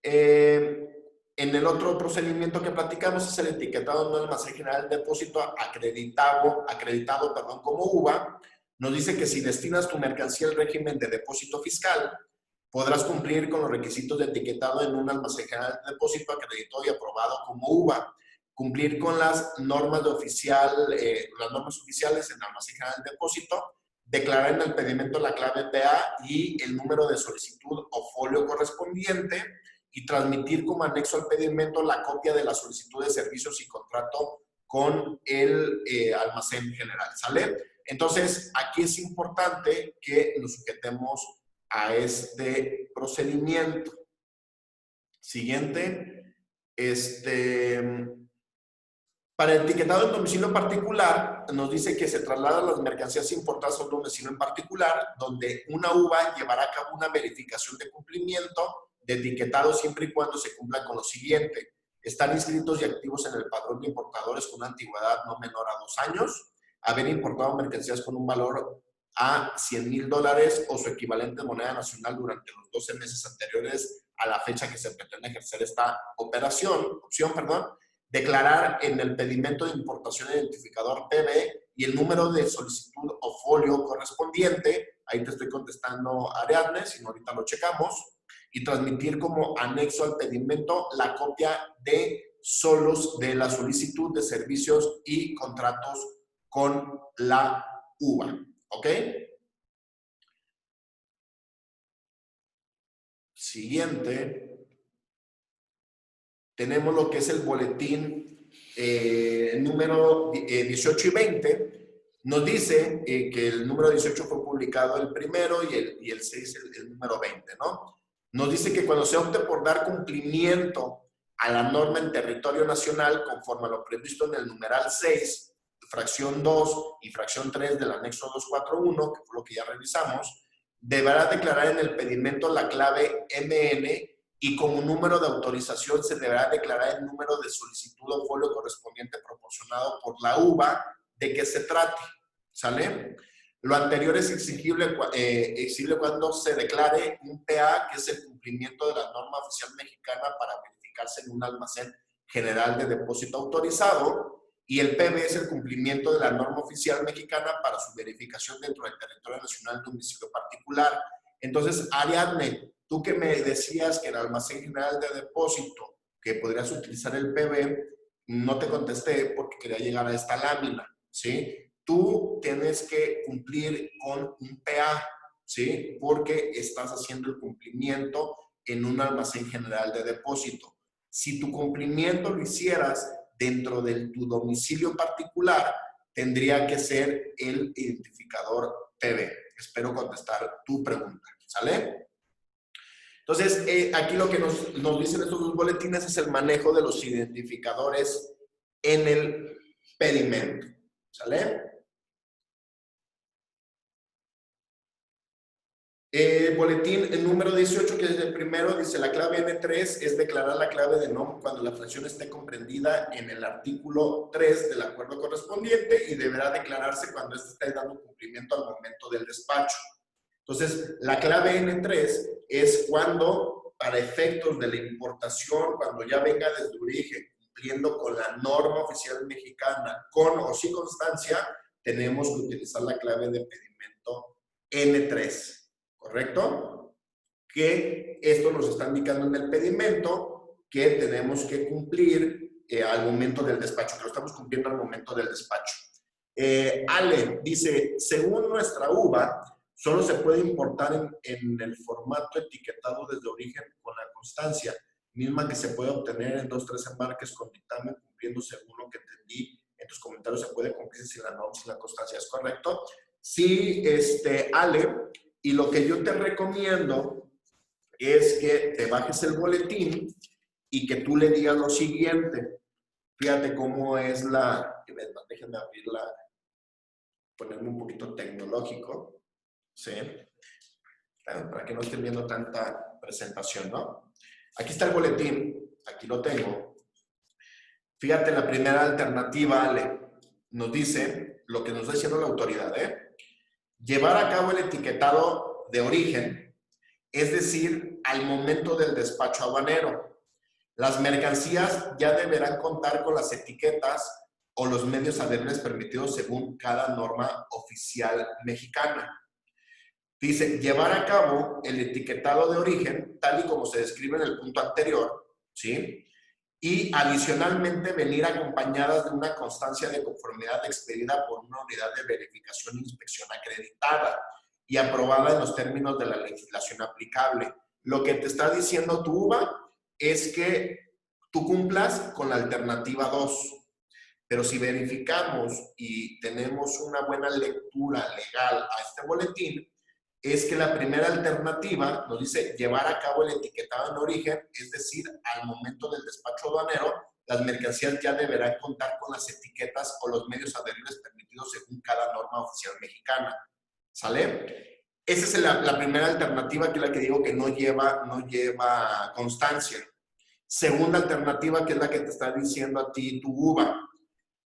En el otro procedimiento que platicamos es el etiquetado en un almacén general de depósito acreditado como UVA. Nos dice que si destinas tu mercancía al régimen de depósito fiscal, podrás cumplir con los requisitos de etiquetado en un almacén general de depósito acreditado y aprobado como UVA. Cumplir con las normas las normas oficiales en almacén general de depósito, declarar en el pedimento la clave PA y el número de solicitud o folio correspondiente, y transmitir como anexo al pedimento la copia de la solicitud de servicios y contrato con el almacén general, ¿sale? Entonces, aquí es importante que nos sujetemos a este procedimiento. Siguiente, para el etiquetado en domicilio particular, nos dice que se trasladan las mercancías importadas a un domicilio en particular, donde una UVA llevará a cabo una verificación de cumplimiento de etiquetado siempre y cuando se cumpla con lo siguiente: estar inscritos y activos en el padrón de importadores con una antigüedad no menor a 2 años, haber importado mercancías con un valor a $100,000 o su equivalente en moneda nacional durante los 12 meses anteriores a la fecha que se pretende ejercer esta opción, declarar en el pedimento de importación el identificador PB y el número de solicitud o folio correspondiente. Ahí te estoy contestando, Ariadne, si no ahorita lo checamos. Y transmitir como anexo al pedimento la copia de solos de la solicitud de servicios y contratos con la UVA. ¿Ok? Siguiente. Tenemos lo que es el boletín número 18 y 20. Nos dice que el número 18 fue publicado el primero y el 6 el número 20, ¿no? Nos dice que cuando se opte por dar cumplimiento a la norma en territorio nacional, conforme a lo previsto en el numeral 6, fracción 2 y fracción 3 del anexo 241, que fue lo que ya revisamos, deberá declarar en el pedimento la clave MN y como número de autorización se deberá declarar el número de solicitud o folio correspondiente proporcionado por la UVA de que se trate, ¿sale? Lo anterior es exigible cuando se declare un PA, que es el cumplimiento de la norma oficial mexicana para verificarse en un almacén general de depósito autorizado, y el PB es el cumplimiento de la norma oficial mexicana para su verificación dentro del territorio nacional de un domicilio particular. Entonces, Ariadne, tú que me decías que el almacén general de depósito, que podrías utilizar el PB, no te contesté porque quería llegar a esta lámina, ¿sí? Tú tienes que cumplir con un PA, ¿sí? Porque estás haciendo el cumplimiento en un almacén general de depósito. Si tu cumplimiento lo hicieras dentro de tu domicilio particular, tendría que ser el identificador PB. Espero contestar tu pregunta, ¿sale? Entonces, aquí lo que nos dicen estos dos boletines es el manejo de los identificadores en el pedimento, ¿sale? Boletín, el número 18, que es el primero, dice la clave N3 es declarar la clave de NOM cuando la fracción esté comprendida en el artículo 3 del acuerdo correspondiente y deberá declararse cuando éste esté dando cumplimiento al momento del despacho. Entonces, la clave N3 es cuando, para efectos de la importación, cuando ya venga desde origen, cumpliendo con la norma oficial mexicana, con o sin constancia, tenemos que utilizar la clave de pedimento N3. ¿Correcto? Que esto nos está indicando en el pedimento que tenemos que cumplir al momento del despacho, que lo estamos cumpliendo al momento del despacho. Ale dice, según nuestra UVA, solo se puede importar en el formato etiquetado desde origen con la constancia, misma que se puede obtener en 2-3 embarques con dictamen, cumpliendo según lo que entendí en tus comentarios, se puede cumplir sin la norma, sin la constancia, ¿es correcto? Sí, Ale, y lo que yo te recomiendo es que te bajes el boletín y que tú le digas lo siguiente. Fíjate cómo es la... Déjenme abrirla, ponerme un poquito tecnológico, ¿sí? Para que no estén viendo tanta presentación, ¿no? Aquí está el boletín, aquí lo tengo. Fíjate, la primera alternativa, Ale, nos dice lo que nos está diciendo la autoridad, llevar a cabo el etiquetado de origen, es decir, al momento del despacho aduanero. Las mercancías ya deberán contar con las etiquetas o los medios adheribles permitidos según cada norma oficial mexicana. Dice, llevar a cabo el etiquetado de origen, tal y como se describe en el punto anterior, ¿sí? Y adicionalmente venir acompañadas de una constancia de conformidad expedida por una unidad de verificación e inspección acreditada y aprobada en los términos de la legislación aplicable. Lo que te está diciendo tu UVA es que tú cumplas con la alternativa 2. Pero si verificamos y tenemos una buena lectura legal a este boletín, es que la primera alternativa nos dice llevar a cabo el etiquetado en origen, es decir, al momento del despacho aduanero, las mercancías ya deberán contar con las etiquetas o los medios adheribles permitidos según cada norma oficial mexicana. ¿Sale? Esa es la primera alternativa, que es la que digo que no lleva constancia. Segunda alternativa, que es la que te está diciendo a ti tu UVA.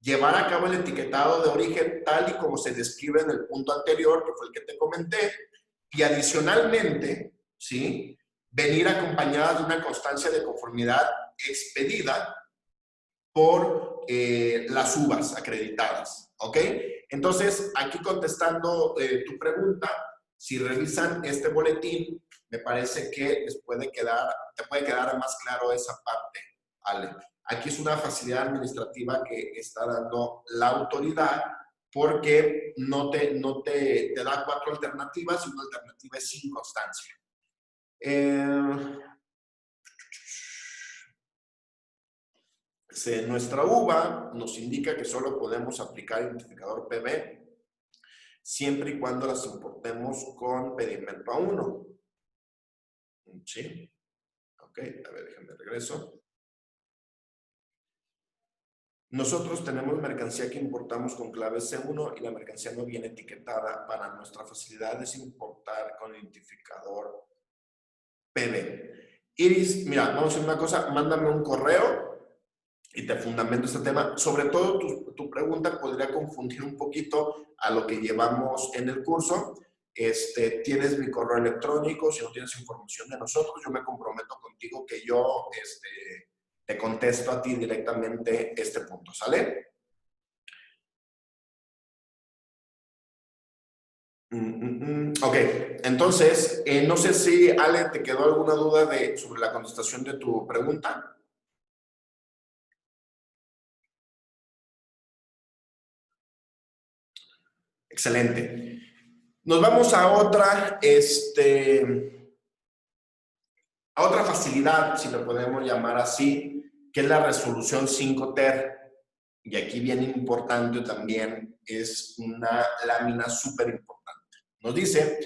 Llevar a cabo el etiquetado de origen tal y como se describe en el punto anterior, que fue el que te comenté, y adicionalmente, ¿sí?, venir acompañada de una constancia de conformidad expedida por las UVAs acreditadas, ¿ok? Entonces, aquí contestando tu pregunta, si revisan este boletín, me parece que te puede quedar más claro esa parte, Ale. Aquí es una facilidad administrativa que está dando la autoridad porque no te da 4 alternativas y una alternativa es sin constancia. Nuestra UVA nos indica que solo podemos aplicar identificador PB siempre y cuando las importemos con pedimento A1. ¿Sí? Ok, a ver, déjenme regreso. Nosotros tenemos mercancía que importamos con clave C1 y la mercancía no viene etiquetada. Para nuestra facilidad es importar con identificador PB. Iris, mira, vamos a hacer una cosa, mándame un correo y te fundamento este tema. Sobre todo tu pregunta podría confundir un poquito a lo que llevamos en el curso. Tienes mi correo electrónico, si no tienes información de nosotros, yo me comprometo contigo que yo te contesto a ti directamente este punto, ¿sale? Ok, entonces, no sé si, Ale, ¿te quedó alguna duda sobre la contestación de tu pregunta? Excelente. Nos vamos a otra, a otra facilidad, si lo podemos llamar así, que es la resolución 5TER. Y aquí bien importante también, es una lámina súper importante. Nos dice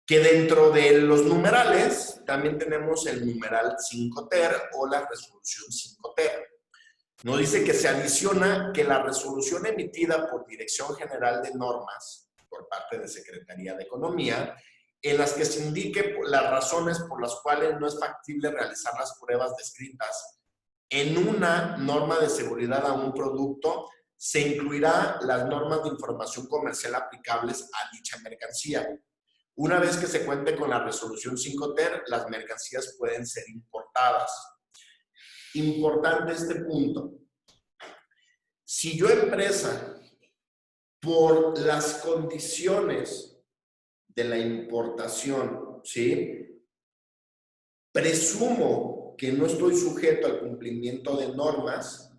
que dentro de los numerales también tenemos el numeral 5TER o la resolución 5TER. Nos dice que se adiciona que la resolución emitida por Dirección General de Normas por parte de Secretaría de Economía en las que se indique las razones por las cuales no es factible realizar las pruebas descritas en una norma de seguridad a un producto, se incluirá las normas de información comercial aplicables a dicha mercancía. Una vez que se cuente con la resolución 5TER, las mercancías pueden ser importadas. Importante este punto. Si yo, empresa, por las condiciones de la importación, ¿sí?, presumo que no estoy sujeto al cumplimiento de normas,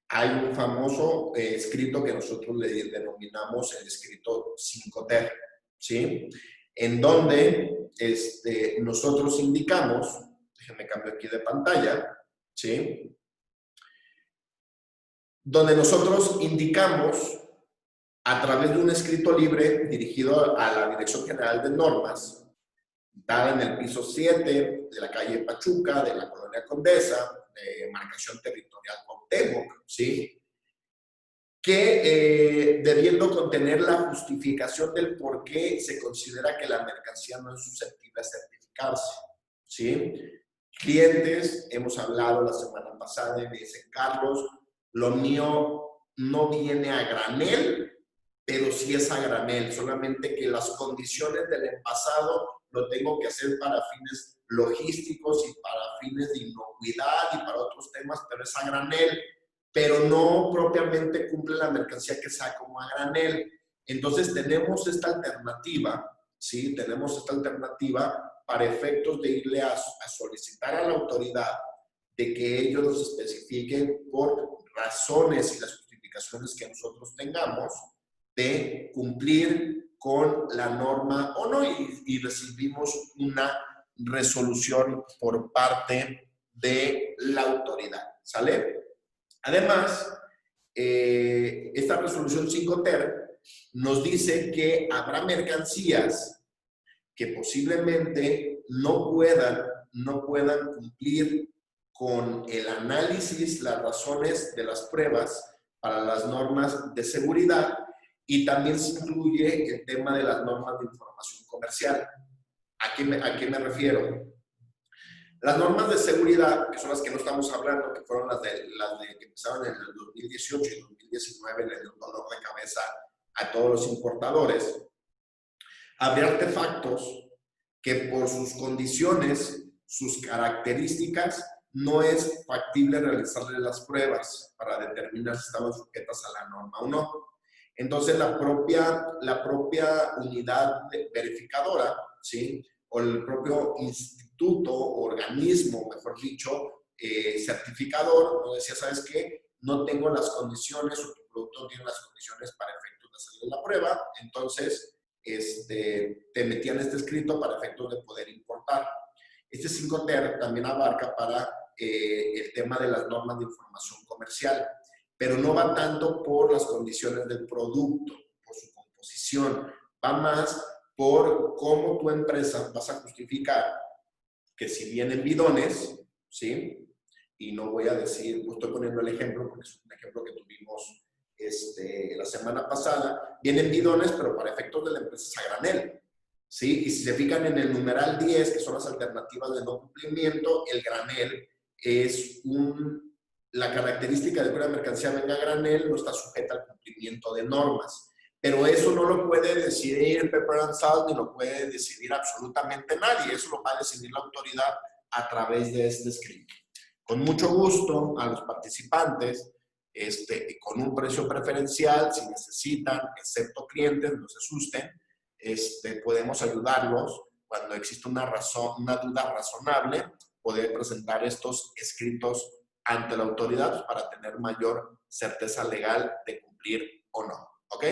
hay un famoso escrito que nosotros le denominamos el escrito 5TER, ¿sí?, en donde nosotros indicamos, déjenme cambiar aquí de pantalla, ¿sí?, donde nosotros indicamos a través de un escrito libre dirigido a la Dirección General de Normas, dada en el piso 7 de la calle Pachuca, de la Colonia Condesa, de marcación territorial Cuauhtémoc, ¿sí?, que debiendo contener la justificación del por qué se considera que la mercancía no es susceptible a certificarse, ¿sí? Clientes, hemos hablado la semana pasada y me dicen, Carlos, lo mío no viene a granel, pero sí es a granel, solamente que las condiciones del envasado lo tengo que hacer para fines logísticos y para fines de inocuidad y para otros temas, pero es a granel, pero no propiamente cumple la mercancía que sea como a granel. Entonces tenemos esta alternativa, ¿sí? Tenemos esta alternativa para efectos de irle a solicitar a la autoridad de que ellos nos especifiquen por razones y las justificaciones que nosotros tengamos de cumplir con la norma o no, y recibimos una resolución por parte de la autoridad, ¿sale? Además, esta resolución 5TER nos dice que habrá mercancías que posiblemente no puedan cumplir con el análisis, las razones de las pruebas para las normas de seguridad, y también se incluye el tema de las normas de información comercial. ¿A qué me refiero? Las normas de seguridad, que son las que no estamos hablando, que fueron las que empezaron en el 2018 y 2019, le dio dolor de cabeza a todos los importadores. Habría artefactos que por sus condiciones, sus características, no es factible realizarle las pruebas para determinar si estaban sujetas a la norma o no. Entonces, la propia unidad verificadora, ¿sí?, o el propio instituto, organismo, mejor dicho, certificador, nos decía, ¿sabes qué? No tengo las condiciones, o tu producto no tiene las condiciones para efectos de hacerle la prueba, entonces te metían este escrito para efectos de poder importar. Este 5TER también abarca para el tema de las normas de información comercial, pero no va tanto por las condiciones del producto, por su composición, va más por cómo tu empresa vas a justificar que si vienen bidones, ¿sí? Y no voy a decir, pues estoy poniendo el ejemplo porque es un ejemplo que tuvimos la semana pasada, vienen bidones, pero para efectos de la empresa es a granel, ¿sí? Y si se fijan en el numeral 10, que son las alternativas de no cumplimiento, el granel es la característica de que una mercancía venga a granel no está sujeta al cumplimiento de normas. Pero eso no lo puede decidir Pepper and Salt, ni lo puede decidir absolutamente nadie. Eso lo va a decidir la autoridad a través de este escrito. Con mucho gusto a los participantes, con un precio preferencial, si necesitan, excepto clientes, no se asusten, podemos ayudarlos cuando existe una duda razonable, poder presentar estos escritos ante la autoridad para tener mayor certeza legal de cumplir o no. ¿Ok?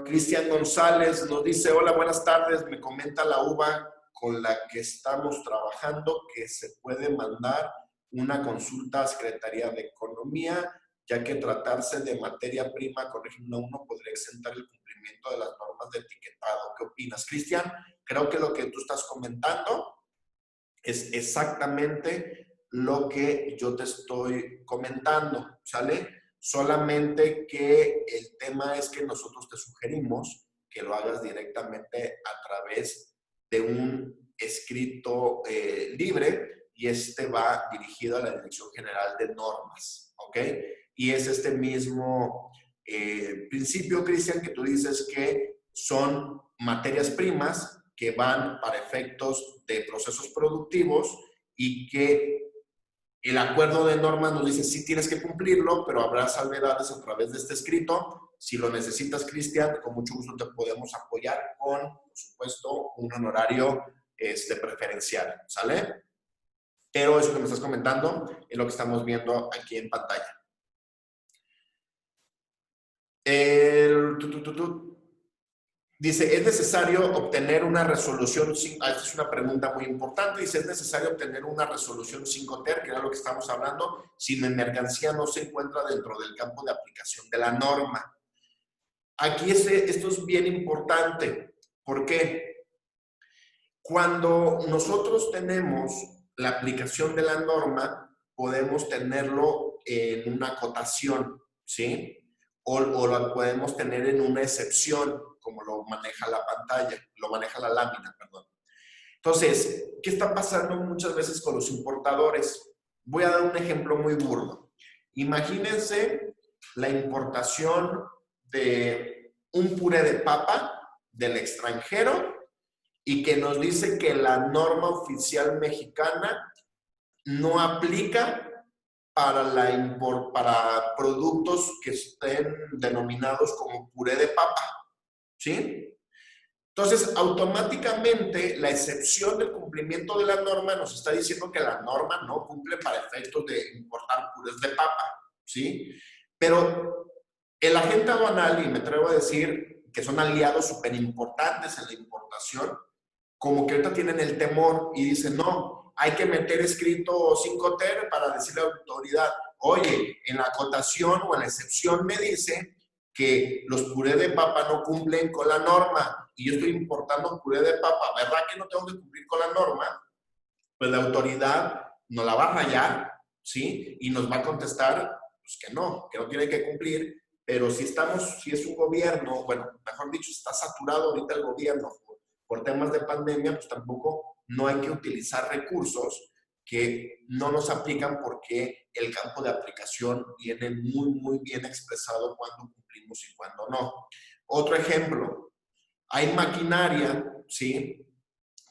Cristian González nos dice, hola, buenas tardes, me comenta la UBA con la que estamos trabajando que se puede mandar una consulta a Secretaría de Economía, ya que tratarse de materia prima con régimen 1 podría exentar el cumplimiento de las normas de etiquetado. ¿Qué opinas, Cristian? Creo que lo que tú estás comentando es exactamente lo que yo te estoy comentando, ¿sale? solamente que el tema es que nosotros te sugerimos que lo hagas directamente a través de un escrito libre, y este va dirigido a la Dirección General de Normas, ¿ok? Y es este mismo principio, Cristian, que tú dices que son materias primas que van para efectos de procesos productivos y que el acuerdo de normas nos dice sí tienes que cumplirlo, pero habrá salvedades a través de este escrito. Si lo necesitas, Cristian, con mucho gusto te podemos apoyar con, por supuesto, un honorario preferencial, ¿sale? Pero eso que me estás comentando es lo que estamos viendo aquí en pantalla. Dice, ¿es necesario obtener una resolución? Esta es una pregunta muy importante. Dice, ¿es necesario obtener una resolución 5TER, que era lo que estamos hablando, si mi mercancía no se encuentra dentro del campo de aplicación de la norma? Aquí esto es bien importante. ¿Por qué? Cuando nosotros tenemos la aplicación de la norma, podemos tenerlo en una acotación, ¿sí? O lo podemos tener en una excepción, como lo maneja la pantalla, lo maneja la lámina, perdón. Entonces, ¿qué está pasando muchas veces con los importadores? Voy a dar un ejemplo muy burdo. Imagínense la importación de un puré de papa del extranjero y que nos dice que la norma oficial mexicana no aplica para productos que estén denominados como puré de papa, ¿sí? Entonces, automáticamente, la excepción del cumplimiento de la norma nos está diciendo que la norma no cumple para efectos de importar purés de papa, ¿sí? Pero el agente aduanal, y me atrevo a decir que son aliados súper importantes en la importación, como que ahorita tienen el temor y dicen, no, hay que meter escrito 5TER para decirle a la autoridad, oye, en la acotación o en la excepción me dice que los puré de papa no cumplen con la norma y yo estoy importando puré de papa, ¿verdad que no tengo que cumplir con la norma? Pues la autoridad nos la va a rayar, ¿sí? Y nos va a contestar, pues que no tiene que cumplir, pero si es un gobierno, bueno, mejor dicho, está saturado ahorita el gobierno por temas de pandemia, pues tampoco no hay que utilizar recursos que no nos aplican porque el campo de aplicación viene muy, muy bien expresado cuando cumplimos y cuando no. Otro ejemplo, hay maquinaria, ¿sí?,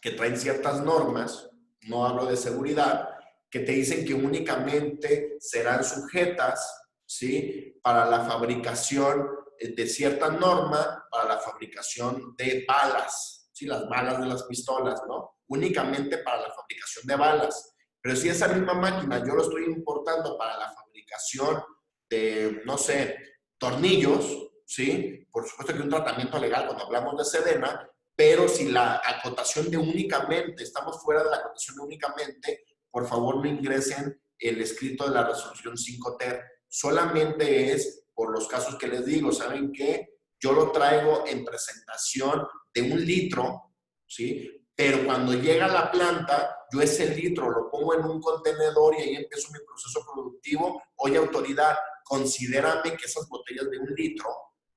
que traen ciertas normas, no hablo de seguridad, que te dicen que únicamente serán sujetas, ¿sí?, para la fabricación de cierta norma, para la fabricación de balas, ¿sí?, las balas de las pistolas, ¿no? Únicamente para la fabricación de balas. Pero si esa misma máquina yo lo estoy importando para la fabricación de, no sé, tornillos, ¿sí? Por supuesto que un tratamiento legal cuando hablamos de Sedena, pero si la acotación de únicamente, estamos fuera de la acotación de únicamente, por favor no ingresen el escrito de la resolución 5TER. Solamente es por los casos que les digo, ¿saben qué? Yo lo traigo en presentación de 1 litro, ¿sí? Pero cuando llega a la planta, yo ese litro lo pongo en un contenedor y ahí empiezo mi proceso productivo. Oye, autoridad, considérame que esas botellas de 1 litro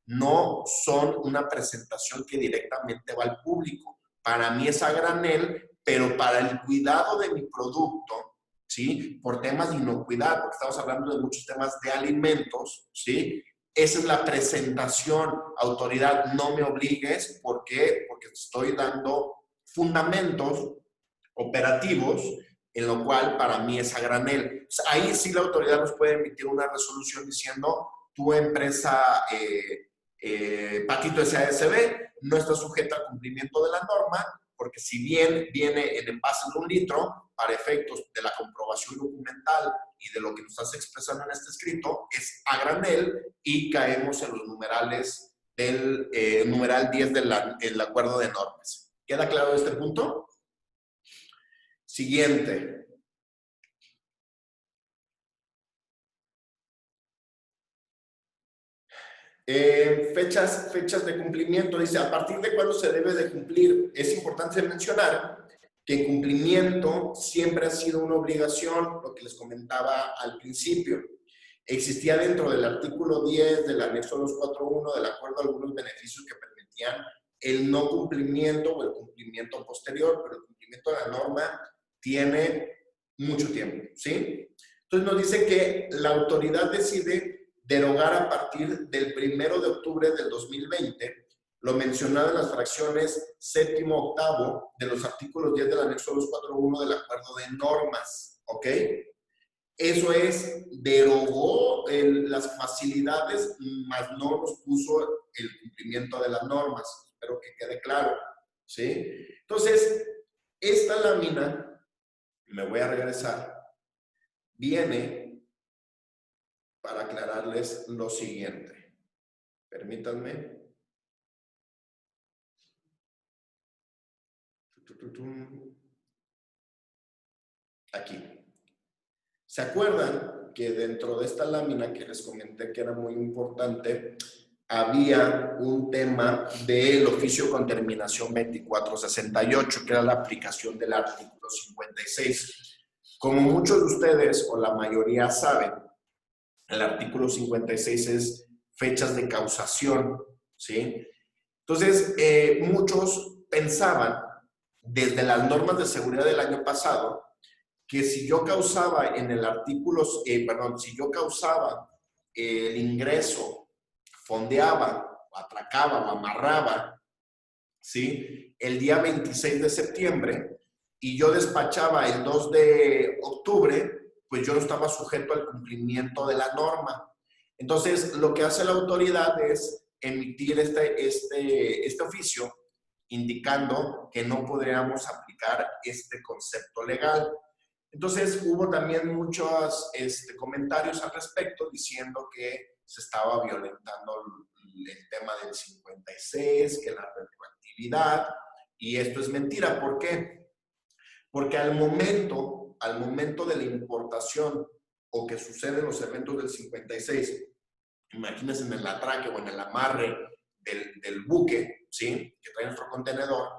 no son una presentación que directamente va al público. Para mí es a granel, pero para el cuidado de mi producto, ¿sí?, por temas de inocuidad, porque estamos hablando de muchos temas de alimentos, ¿sí?, esa es la presentación. Autoridad, no me obligues. ¿Por qué? Porque te estoy dando fundamentos operativos en lo cual para mí es a granel. O sea, ahí sí la autoridad nos puede emitir una resolución diciendo, tu empresa Patito SASB no está sujeta al cumplimiento de la norma, porque si bien viene en envase de 1 litro, para efectos de la comprobación documental y de lo que nos estás expresando en este escrito, es a granel y caemos en los numerales del numeral 10 del acuerdo de normas. ¿Queda claro este punto? Siguiente. Fechas de cumplimiento. Dice, ¿a partir de cuándo se debe de cumplir? Es importante mencionar que el cumplimiento siempre ha sido una obligación, lo que les comentaba al principio. Existía dentro del artículo 10 del anexo 241 del acuerdo algunos beneficios que permitían el no cumplimiento o el cumplimiento posterior, pero el cumplimiento de la norma tiene mucho tiempo, ¿sí? Entonces nos dice que la autoridad decide derogar a partir del 1 de octubre del 2020 lo mencionado en las fracciones séptimo, octavo de los artículos 10 del anexo 241 del acuerdo de normas, ¿ok? Eso es, derogó las facilidades, más no nos puso el cumplimiento de las normas. Espero que quede claro, ¿sí? Entonces, esta lámina, me voy a regresar, viene para aclararles lo siguiente. Permítanme. Aquí. ¿Se acuerdan que dentro de esta lámina que les comenté que era muy importante, había un tema del oficio con terminación 2468, que era la aplicación del artículo 56? Como muchos de ustedes, o la mayoría saben, el artículo 56 es fechas de causación, ¿sí? Entonces, muchos pensaban, desde las normas de seguridad del año pasado, que si yo causaba en el artículo, si yo causaba el ingreso, fondeaba, o atracaba, o amarraba, ¿sí? El día 26 de septiembre y yo despachaba el 2 de octubre, pues yo no estaba sujeto al cumplimiento de la norma. Entonces, lo que hace la autoridad es emitir este oficio indicando que no podríamos aplicar este concepto legal. Entonces, hubo también muchos comentarios al respecto diciendo que se estaba violentando el tema del 56, que la retroactividad, y esto es mentira. ¿Por qué? Porque al momento de la importación o que suceden los eventos del 56, imagínense en el atraque o en el amarre del buque, ¿sí?, que trae nuestro contenedor,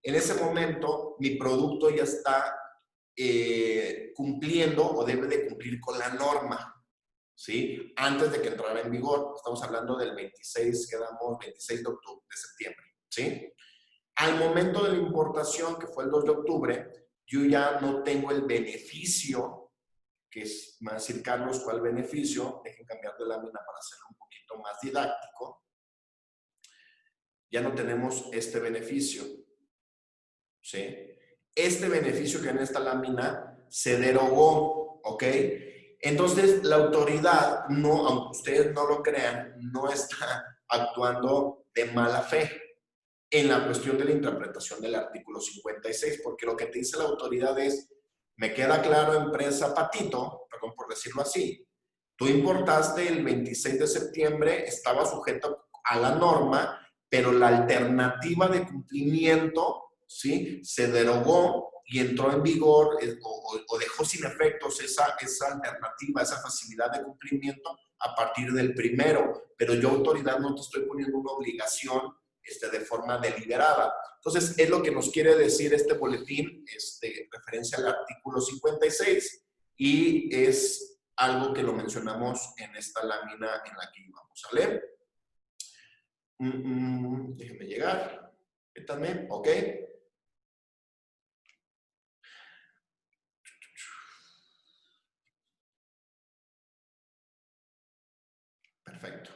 en ese momento mi producto ya está cumpliendo o debe de cumplir con la norma, ¿sí?, antes de que entrara en vigor. Estamos hablando del 26, quedamos 26 de octubre, de septiembre, ¿sí? Al momento de la importación, que fue el 2 de octubre, yo ya no tengo el beneficio, que es, me va a decir Carlos, ¿cuál beneficio? Dejen cambiar de lámina para hacerlo un poquito más didáctico. Ya no tenemos este beneficio, ¿sí? Este beneficio que en esta lámina se derogó, ¿ok? Entonces, la autoridad, no, aunque ustedes no lo crean, no está actuando de mala fe en la cuestión de la interpretación del artículo 56, porque lo que te dice la autoridad es, me queda claro, empresa Patito, perdón por decirlo así, tú importaste el 26 de septiembre, estaba sujeto a la norma, pero la alternativa de cumplimiento, ¿sí?, se derogó y entró en vigor o dejó sin efectos esa alternativa, esa facilidad de cumplimiento a partir del 1. Pero yo, autoridad, no te estoy poniendo una obligación de forma deliberada. Entonces, es lo que nos quiere decir este boletín, referencia al artículo 56, y es algo que lo mencionamos en esta lámina en la que íbamos a leer. Déjenme llegar. Permítanme, ok. Perfecto.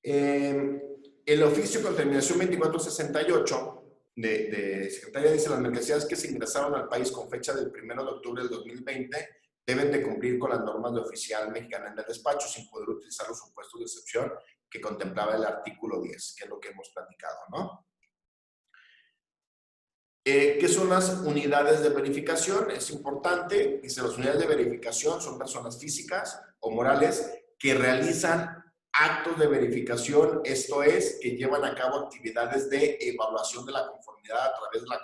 El oficio con terminación 2468 de Secretaría dice: las mercancías que se ingresaron al país con fecha del 1 de octubre del 2020 deben de cumplir con las normas de oficial mexicana en el despacho sin poder utilizar los supuestos de excepción que contemplaba el artículo 10, que es lo que hemos platicado, ¿no? ¿Qué son las unidades de verificación? Es importante. Dice: las unidades de verificación son personas físicas o morales que realizan actos de verificación, esto es, que llevan a cabo actividades de evaluación de la conformidad a través de la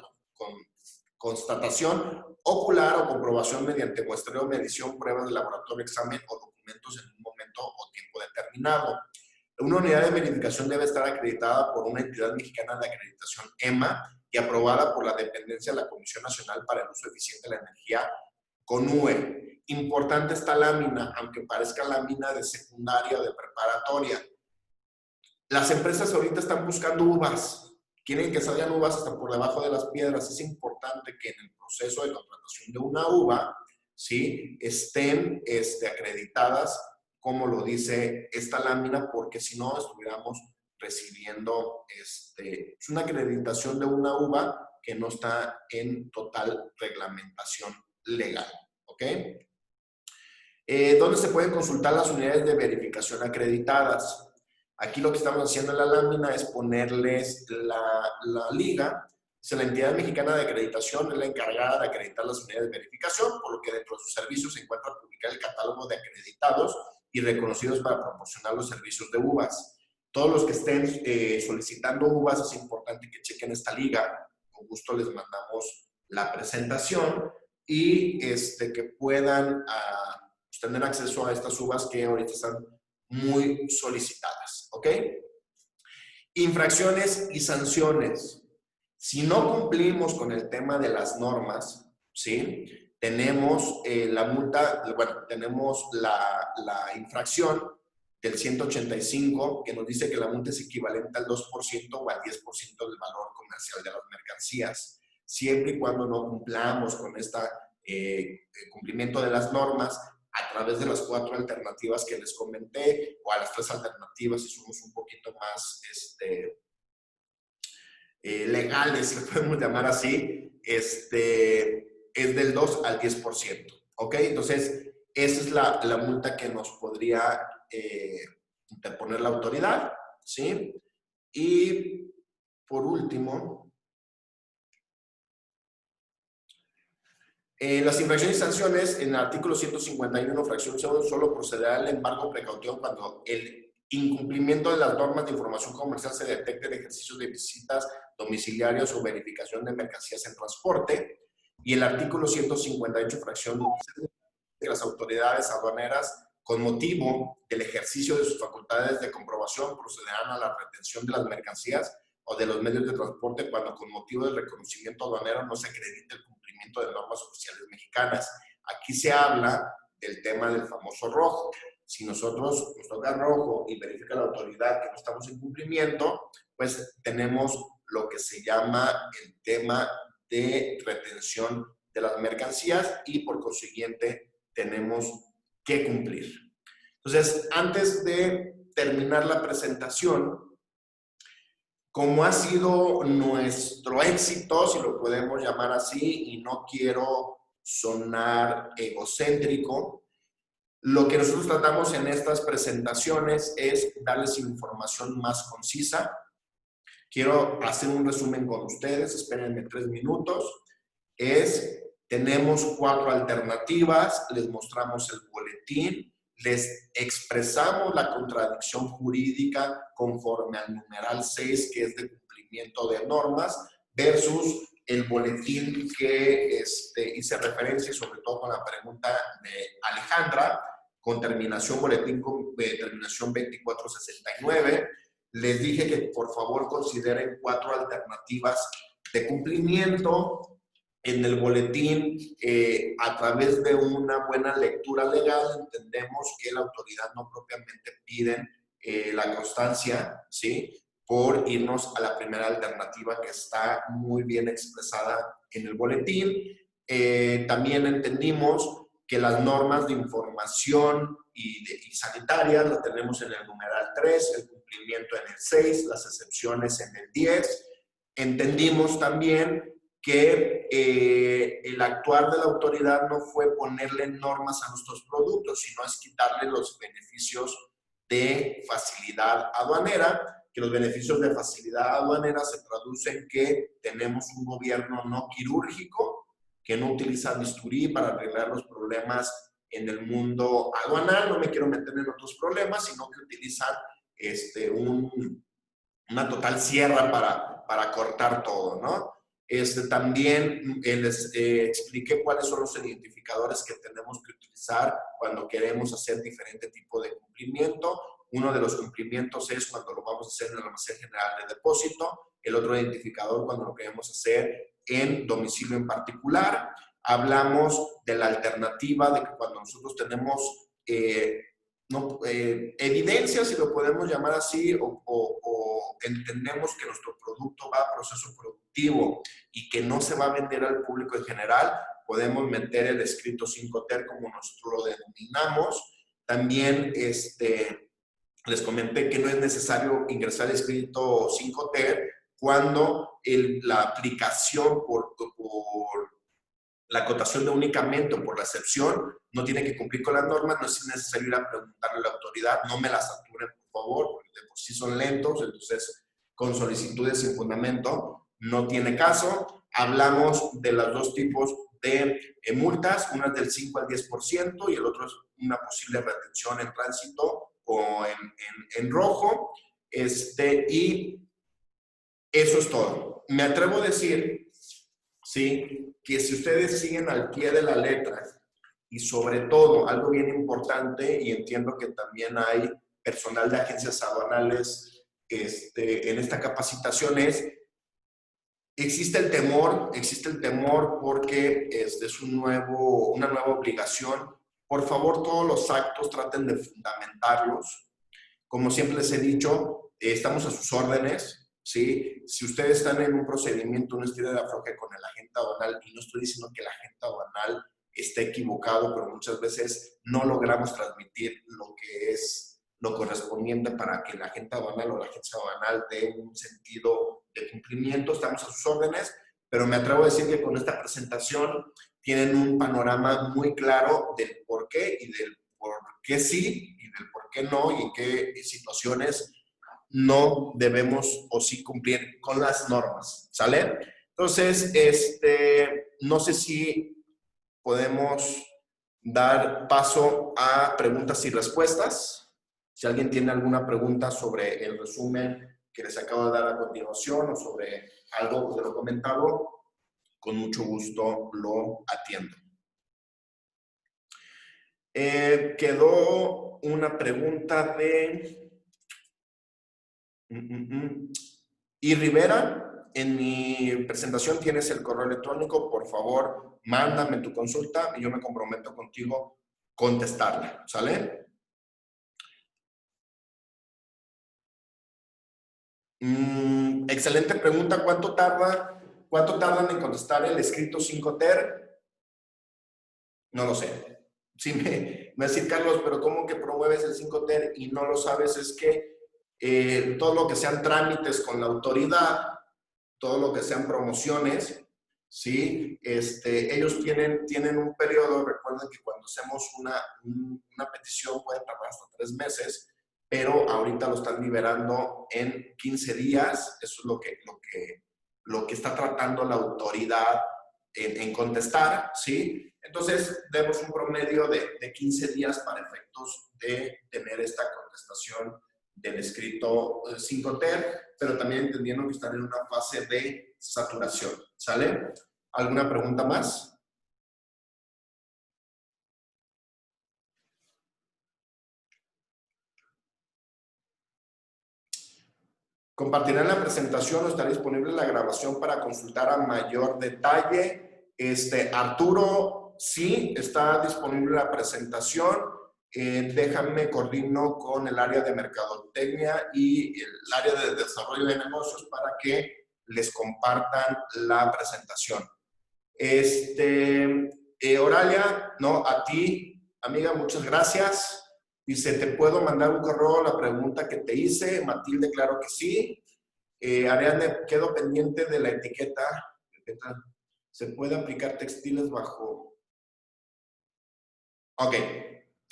constatación ocular o comprobación mediante muestreo, medición, pruebas de laboratorio, examen o documentos en un momento o tiempo determinado. Una unidad de verificación debe estar acreditada por una entidad mexicana de acreditación, EMA, y aprobada por la dependencia de la Comisión Nacional para el Uso Eficiente de la Energía, con UE. Importante esta lámina, aunque parezca lámina de secundaria o de preparatoria. Las empresas ahorita están buscando uvas, quieren que salgan uvas hasta por debajo de las piedras. Es importante que en el proceso de contratación de una uva, ¿sí?, estén acreditadas, como lo dice esta lámina, porque si no estuviéramos recibiendo una acreditación de una uva que no está en total reglamentación legal, ¿ok? ¿Dónde se pueden consultar las unidades de verificación acreditadas? Aquí lo que estamos haciendo en la lámina es ponerles la liga. La entidad mexicana de acreditación es la encargada de acreditar las unidades de verificación, por lo que dentro de sus servicios se encuentra publicar el catálogo de acreditados y reconocidos para proporcionar los servicios de uvas. Todos los que estén solicitando uvas, es importante que chequen esta liga. Con gusto les mandamos la presentación y que puedan tener acceso a estas uvas que ahorita están muy solicitadas, ¿ok? Infracciones y sanciones. Si no cumplimos con el tema de las normas, ¿sí?, tenemos la multa, bueno, tenemos la infracción del 185, que nos dice que la multa es equivalente al 2% o al 10% del valor comercial de las mercancías. Siempre y cuando no cumplamos con este cumplimiento de las normas, a través de las 4 alternativas que les comenté, o a las 3 alternativas, si somos un poquito más legales, si lo podemos llamar así, es del 2 al 10%, ¿ok? Entonces, esa es la multa que nos podría interponer la autoridad, ¿sí? Y, por último, las infracciones y sanciones, en el artículo 151, fracción 0, solo procederá el embargo precautorio cuando el incumplimiento de las normas de información comercial se detecte en ejercicios de visitas domiciliarias o verificación de mercancías en transporte. Y el artículo 158, fracción 0, de las autoridades aduaneras, con motivo del ejercicio de sus facultades de comprobación, procederán a la retención de las mercancías o de los medios de transporte cuando con motivo del reconocimiento aduanero no se acredite el cumplimiento de normas oficiales mexicanas. Aquí se habla del tema del famoso rojo. Si nosotros nos toca rojo y verifica la autoridad que no estamos en cumplimiento, pues tenemos lo que se llama el tema de retención de las mercancías y por consiguiente tenemos que cumplir. Entonces, antes de terminar la presentación, como ha sido nuestro éxito, si lo podemos llamar así, y no quiero sonar egocéntrico, lo que nosotros tratamos en estas presentaciones es darles información más concisa. Quiero hacer un resumen con ustedes, espérenme 3 minutos. Tenemos 4 alternativas, les mostramos el boletín, les expresamos la contradicción jurídica conforme al numeral 6, que es de cumplimiento de normas, versus el boletín que hice referencia, sobre todo con la pregunta de Alejandra, con terminación boletín con terminación 2469. Les dije que por favor consideren 4 alternativas de cumplimiento. En el boletín, a través de una buena lectura legal, entendemos que la autoridad no propiamente pide la constancia, ¿sí?, por irnos a la primera alternativa que está muy bien expresada en el boletín. También entendimos que las normas de información y sanitarias las tenemos en el numeral 3, el cumplimiento en el 6, las excepciones en el 10. Entendimos también que el actuar de la autoridad no fue ponerle normas a nuestros productos, sino es quitarle los beneficios de facilidad aduanera, que los beneficios de facilidad aduanera se traducen que tenemos un gobierno no quirúrgico, que no utiliza bisturí para arreglar los problemas en el mundo aduanal. No me quiero meter en otros problemas, sino que utilizan una total sierra para cortar todo, ¿no? También les expliqué cuáles son los identificadores que tenemos que utilizar cuando queremos hacer diferente tipo de cumplimiento. Uno de los cumplimientos es cuando lo vamos a hacer en el almacén general de depósito. El otro identificador cuando lo queremos hacer en domicilio en particular. Hablamos de la alternativa de que cuando nosotros tenemos evidencia, si lo podemos llamar así, o entendemos que nuestro producto va a proceso productivo y que no se va a vender al público en general, podemos meter el escrito 5TER como nosotros lo denominamos. También les comenté que no es necesario ingresar el escrito 5TER cuando la aplicación por la acotación de únicamente o por la excepción no tiene que cumplir con las normas, no es necesario ir a preguntarle a la autoridad, no me la saturen por favor, porque de por sí son lentos, entonces con solicitudes sin fundamento no tiene caso. Hablamos de los dos tipos de multas, una es del 5 al 10% y el otro es una posible retención en tránsito o en rojo, y eso es todo. Me atrevo a decir, ¿sí?, que si ustedes siguen al pie de la letra y sobre todo, algo bien importante, y entiendo que también hay personal de agencias aduanales en esta capacitación, existe el temor porque es una nueva obligación. Por favor, todos los actos traten de fundamentarlos. Como siempre les he dicho, estamos a sus órdenes, ¿sí? Si ustedes están en un procedimiento, una estira de afloje con el agente aduanal, y no estoy diciendo que el agente aduanal esté equivocado, pero muchas veces no logramos transmitir lo que es lo correspondiente para que el agente aduanal o la agencia aduanal dé un sentido de cumplimiento, estamos a sus órdenes, pero me atrevo a decir que con esta presentación tienen un panorama muy claro del por qué y del por qué sí y del por qué no y en qué situaciones no debemos o sí cumplir con las normas, ¿sale? Entonces, no sé si podemos dar paso a preguntas y respuestas. Si alguien tiene alguna pregunta sobre el resumen que les acabo de dar a continuación o sobre algo de lo comentado, con mucho gusto lo atiendo. Quedó una pregunta de Y Rivera. En mi presentación tienes el correo electrónico, por favor, mándame tu consulta y yo me comprometo contigo contestarla, ¿sale? Excelente pregunta. ¿Cuánto tardan en contestar el escrito 5TER? No lo sé. Sí, me va a decir, Carlos, pero ¿cómo que promueves el 5TER y no lo sabes? Es que todo lo que sean trámites con la autoridad, todo lo que sean promociones, ¿sí? Ellos tienen un periodo. Recuerden que cuando hacemos una petición puede tardar hasta 3 meses, pero ahorita lo están liberando en 15 días. Eso es lo que está tratando la autoridad en contestar, ¿sí? Entonces, demos un promedio de 15 días para efectos de tener esta contestación del escrito 5TER, pero también entendiendo que están en una fase de saturación, ¿sale? ¿Alguna pregunta más? Compartiré la presentación o estará disponible la grabación para consultar a mayor detalle. Arturo, sí, está disponible la presentación. Déjame coordino con el área de mercadotecnia y el área de desarrollo de negocios para que les compartan la presentación. Oralia, no, a ti, amiga, muchas gracias. Dice, ¿te puedo mandar un correo la pregunta que te hice? Matilde, claro que sí. Ariadne, quedo pendiente de la etiqueta. ¿Se puede aplicar textiles bajo? Ok.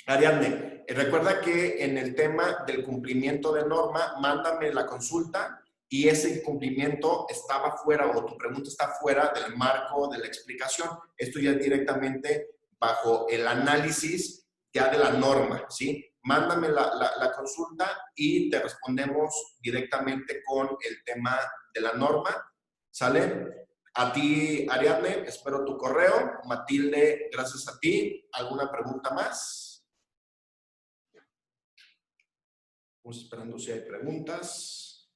Ariadne, recuerda que en el tema del cumplimiento de norma, mándame la consulta y ese cumplimiento estaba fuera o tu pregunta está fuera del marco de la explicación. Esto ya es directamente bajo el análisis ya de la norma, ¿sí? Mándame la consulta y te respondemos directamente con el tema de la norma, ¿sale? A ti, Ariadne, espero tu correo. Matilde, gracias a ti. ¿Alguna pregunta más? Vamos esperando si hay preguntas.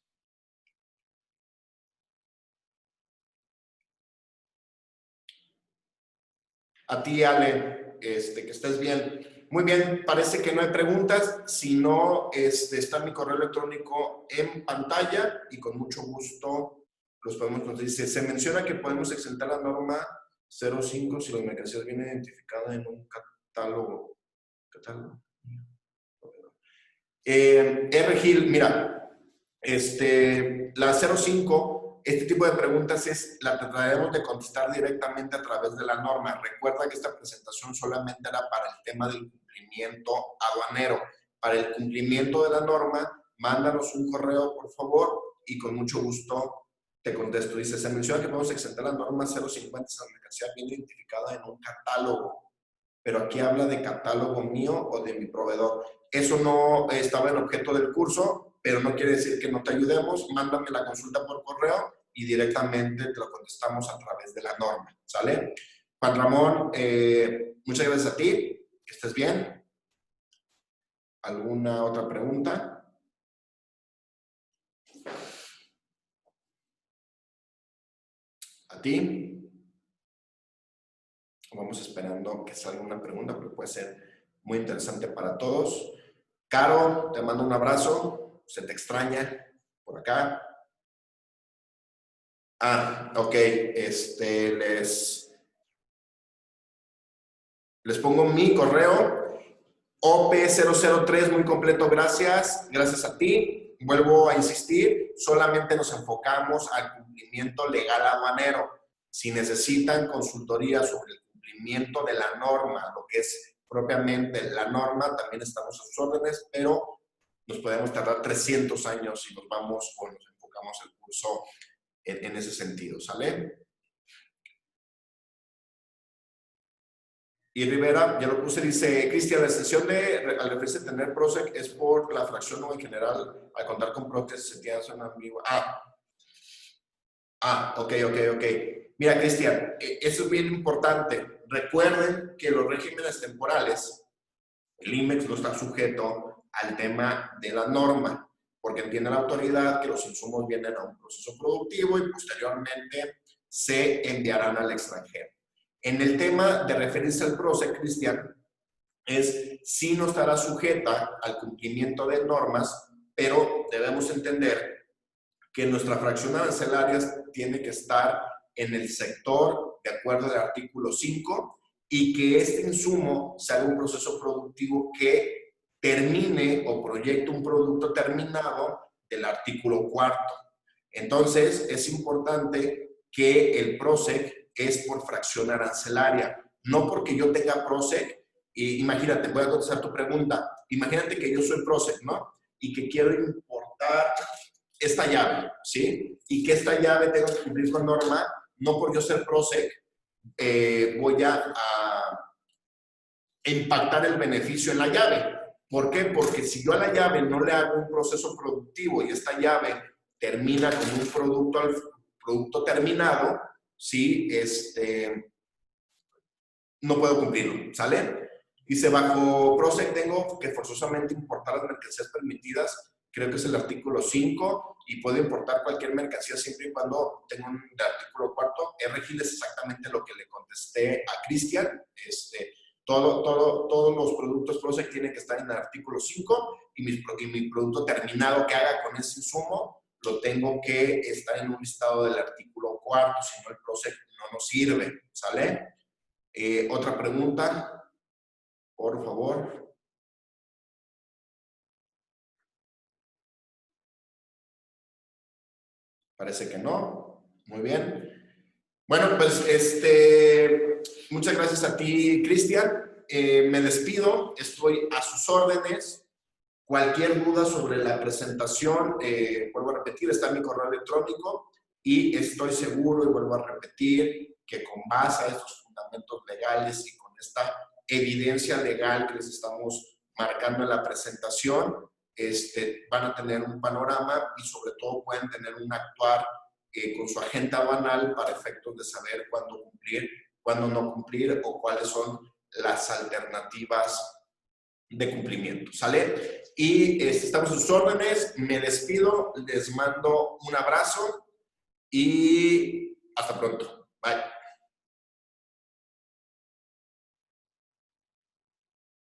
A ti, Ale, que estés bien. Muy bien, parece que no hay preguntas. Si no, está mi correo electrónico en pantalla y con mucho gusto los podemos conseguir. Se menciona que podemos exentar la norma 05 si las mercancías vienen identificadas en un catálogo. R. Gil, mira, la 05, este tipo de preguntas la trataremos de contestar directamente a través de la norma. Recuerda que esta presentación solamente era para el tema del cumplimiento aduanero. Para el cumplimiento de la norma, mándanos un correo, por favor, y con mucho gusto te contesto. Dice, se menciona que podemos exentar la norma 050 si la mercancía viene identificada en un catálogo, pero aquí habla de catálogo mío o de mi proveedor. Eso no estaba en objeto del curso, pero no quiere decir que no te ayudemos. Mándame la consulta por correo y directamente te lo contestamos a través de la norma, ¿sale? Juan Ramón, muchas gracias a ti, que estés bien. ¿Alguna otra pregunta? ¿A ti? Vamos esperando que salga una pregunta, porque puede ser muy interesante para todos. Caro, te mando un abrazo. Se te extraña por acá. Ok. Les pongo mi correo. OP003, muy completo, gracias. Gracias a ti. Vuelvo a insistir, solamente nos enfocamos al cumplimiento legal aduanero. Si necesitan consultoría sobre el cumplimiento de la norma, lo que es propiamente la norma, también estamos a sus órdenes, pero nos podemos tardar 300 años si nos vamos o nos enfocamos el curso en ese sentido, ¿sale? Y Rivera, ya lo puse, dice, Cristian, la extensión al referirse a tener PROSEC es por la fracción o en general, al contar con PROSEC se tiene una ambigua. Ok. Mira, Cristian, eso es bien importante. Recuerden que los regímenes temporales, el IMEX no está sujeto al tema de la norma, porque entiende la autoridad que los insumos vienen a un proceso productivo y posteriormente se enviarán al extranjero. En el tema de referirse al PROSEC, Cristian, sí no estará sujeta al cumplimiento de normas, pero debemos entender que nuestra fracción arancelaria tiene que estar en el sector de acuerdo al artículo 5 y que este insumo se haga un proceso productivo que termine o proyecte un producto terminado del artículo 4. Entonces, es importante que el PROSEC es por fracción arancelaria, no porque yo tenga PROSEC. Imagínate, voy a contestar tu pregunta. Imagínate que yo soy PROSEC, ¿no? Y que quiero importar esta llave, ¿sí? Y que esta llave tengo que cumplir con norma, no por yo ser PROSEC, voy a impactar el beneficio en la llave. ¿Por qué? Porque si yo a la llave no le hago un proceso productivo y esta llave termina con un producto terminado, ¿sí? No puedo cumplirlo, ¿sale? Dice, bajo PROSEC tengo que forzosamente importar las mercancías permitidas, creo que es el artículo 5, y puedo importar cualquier mercancía siempre y cuando tenga un artículo 4. RGIL es exactamente lo que le contesté a Cristian. Todos los productos PROSEC tienen que estar en el artículo 5 y mi producto terminado que haga con ese insumo lo tengo que estar en un listado del artículo 4, si no el PROSEC no nos sirve, ¿sale? Otra pregunta, por favor. Parece que no. Muy bien. Bueno, pues muchas gracias a ti, Cristian. Me despido. Estoy a sus órdenes. Cualquier duda sobre la presentación, vuelvo a repetir, está en mi correo electrónico y estoy seguro, y vuelvo a repetir, que con base a estos fundamentos legales y con esta evidencia legal que les estamos marcando en la presentación, van a tener un panorama y sobre todo pueden tener un actuar con su agente aduanal para efectos de saber cuándo cumplir, cuándo no cumplir o cuáles son las alternativas de cumplimiento, ¿sale? Y estamos a sus órdenes, me despido, les mando un abrazo y hasta pronto. Bye.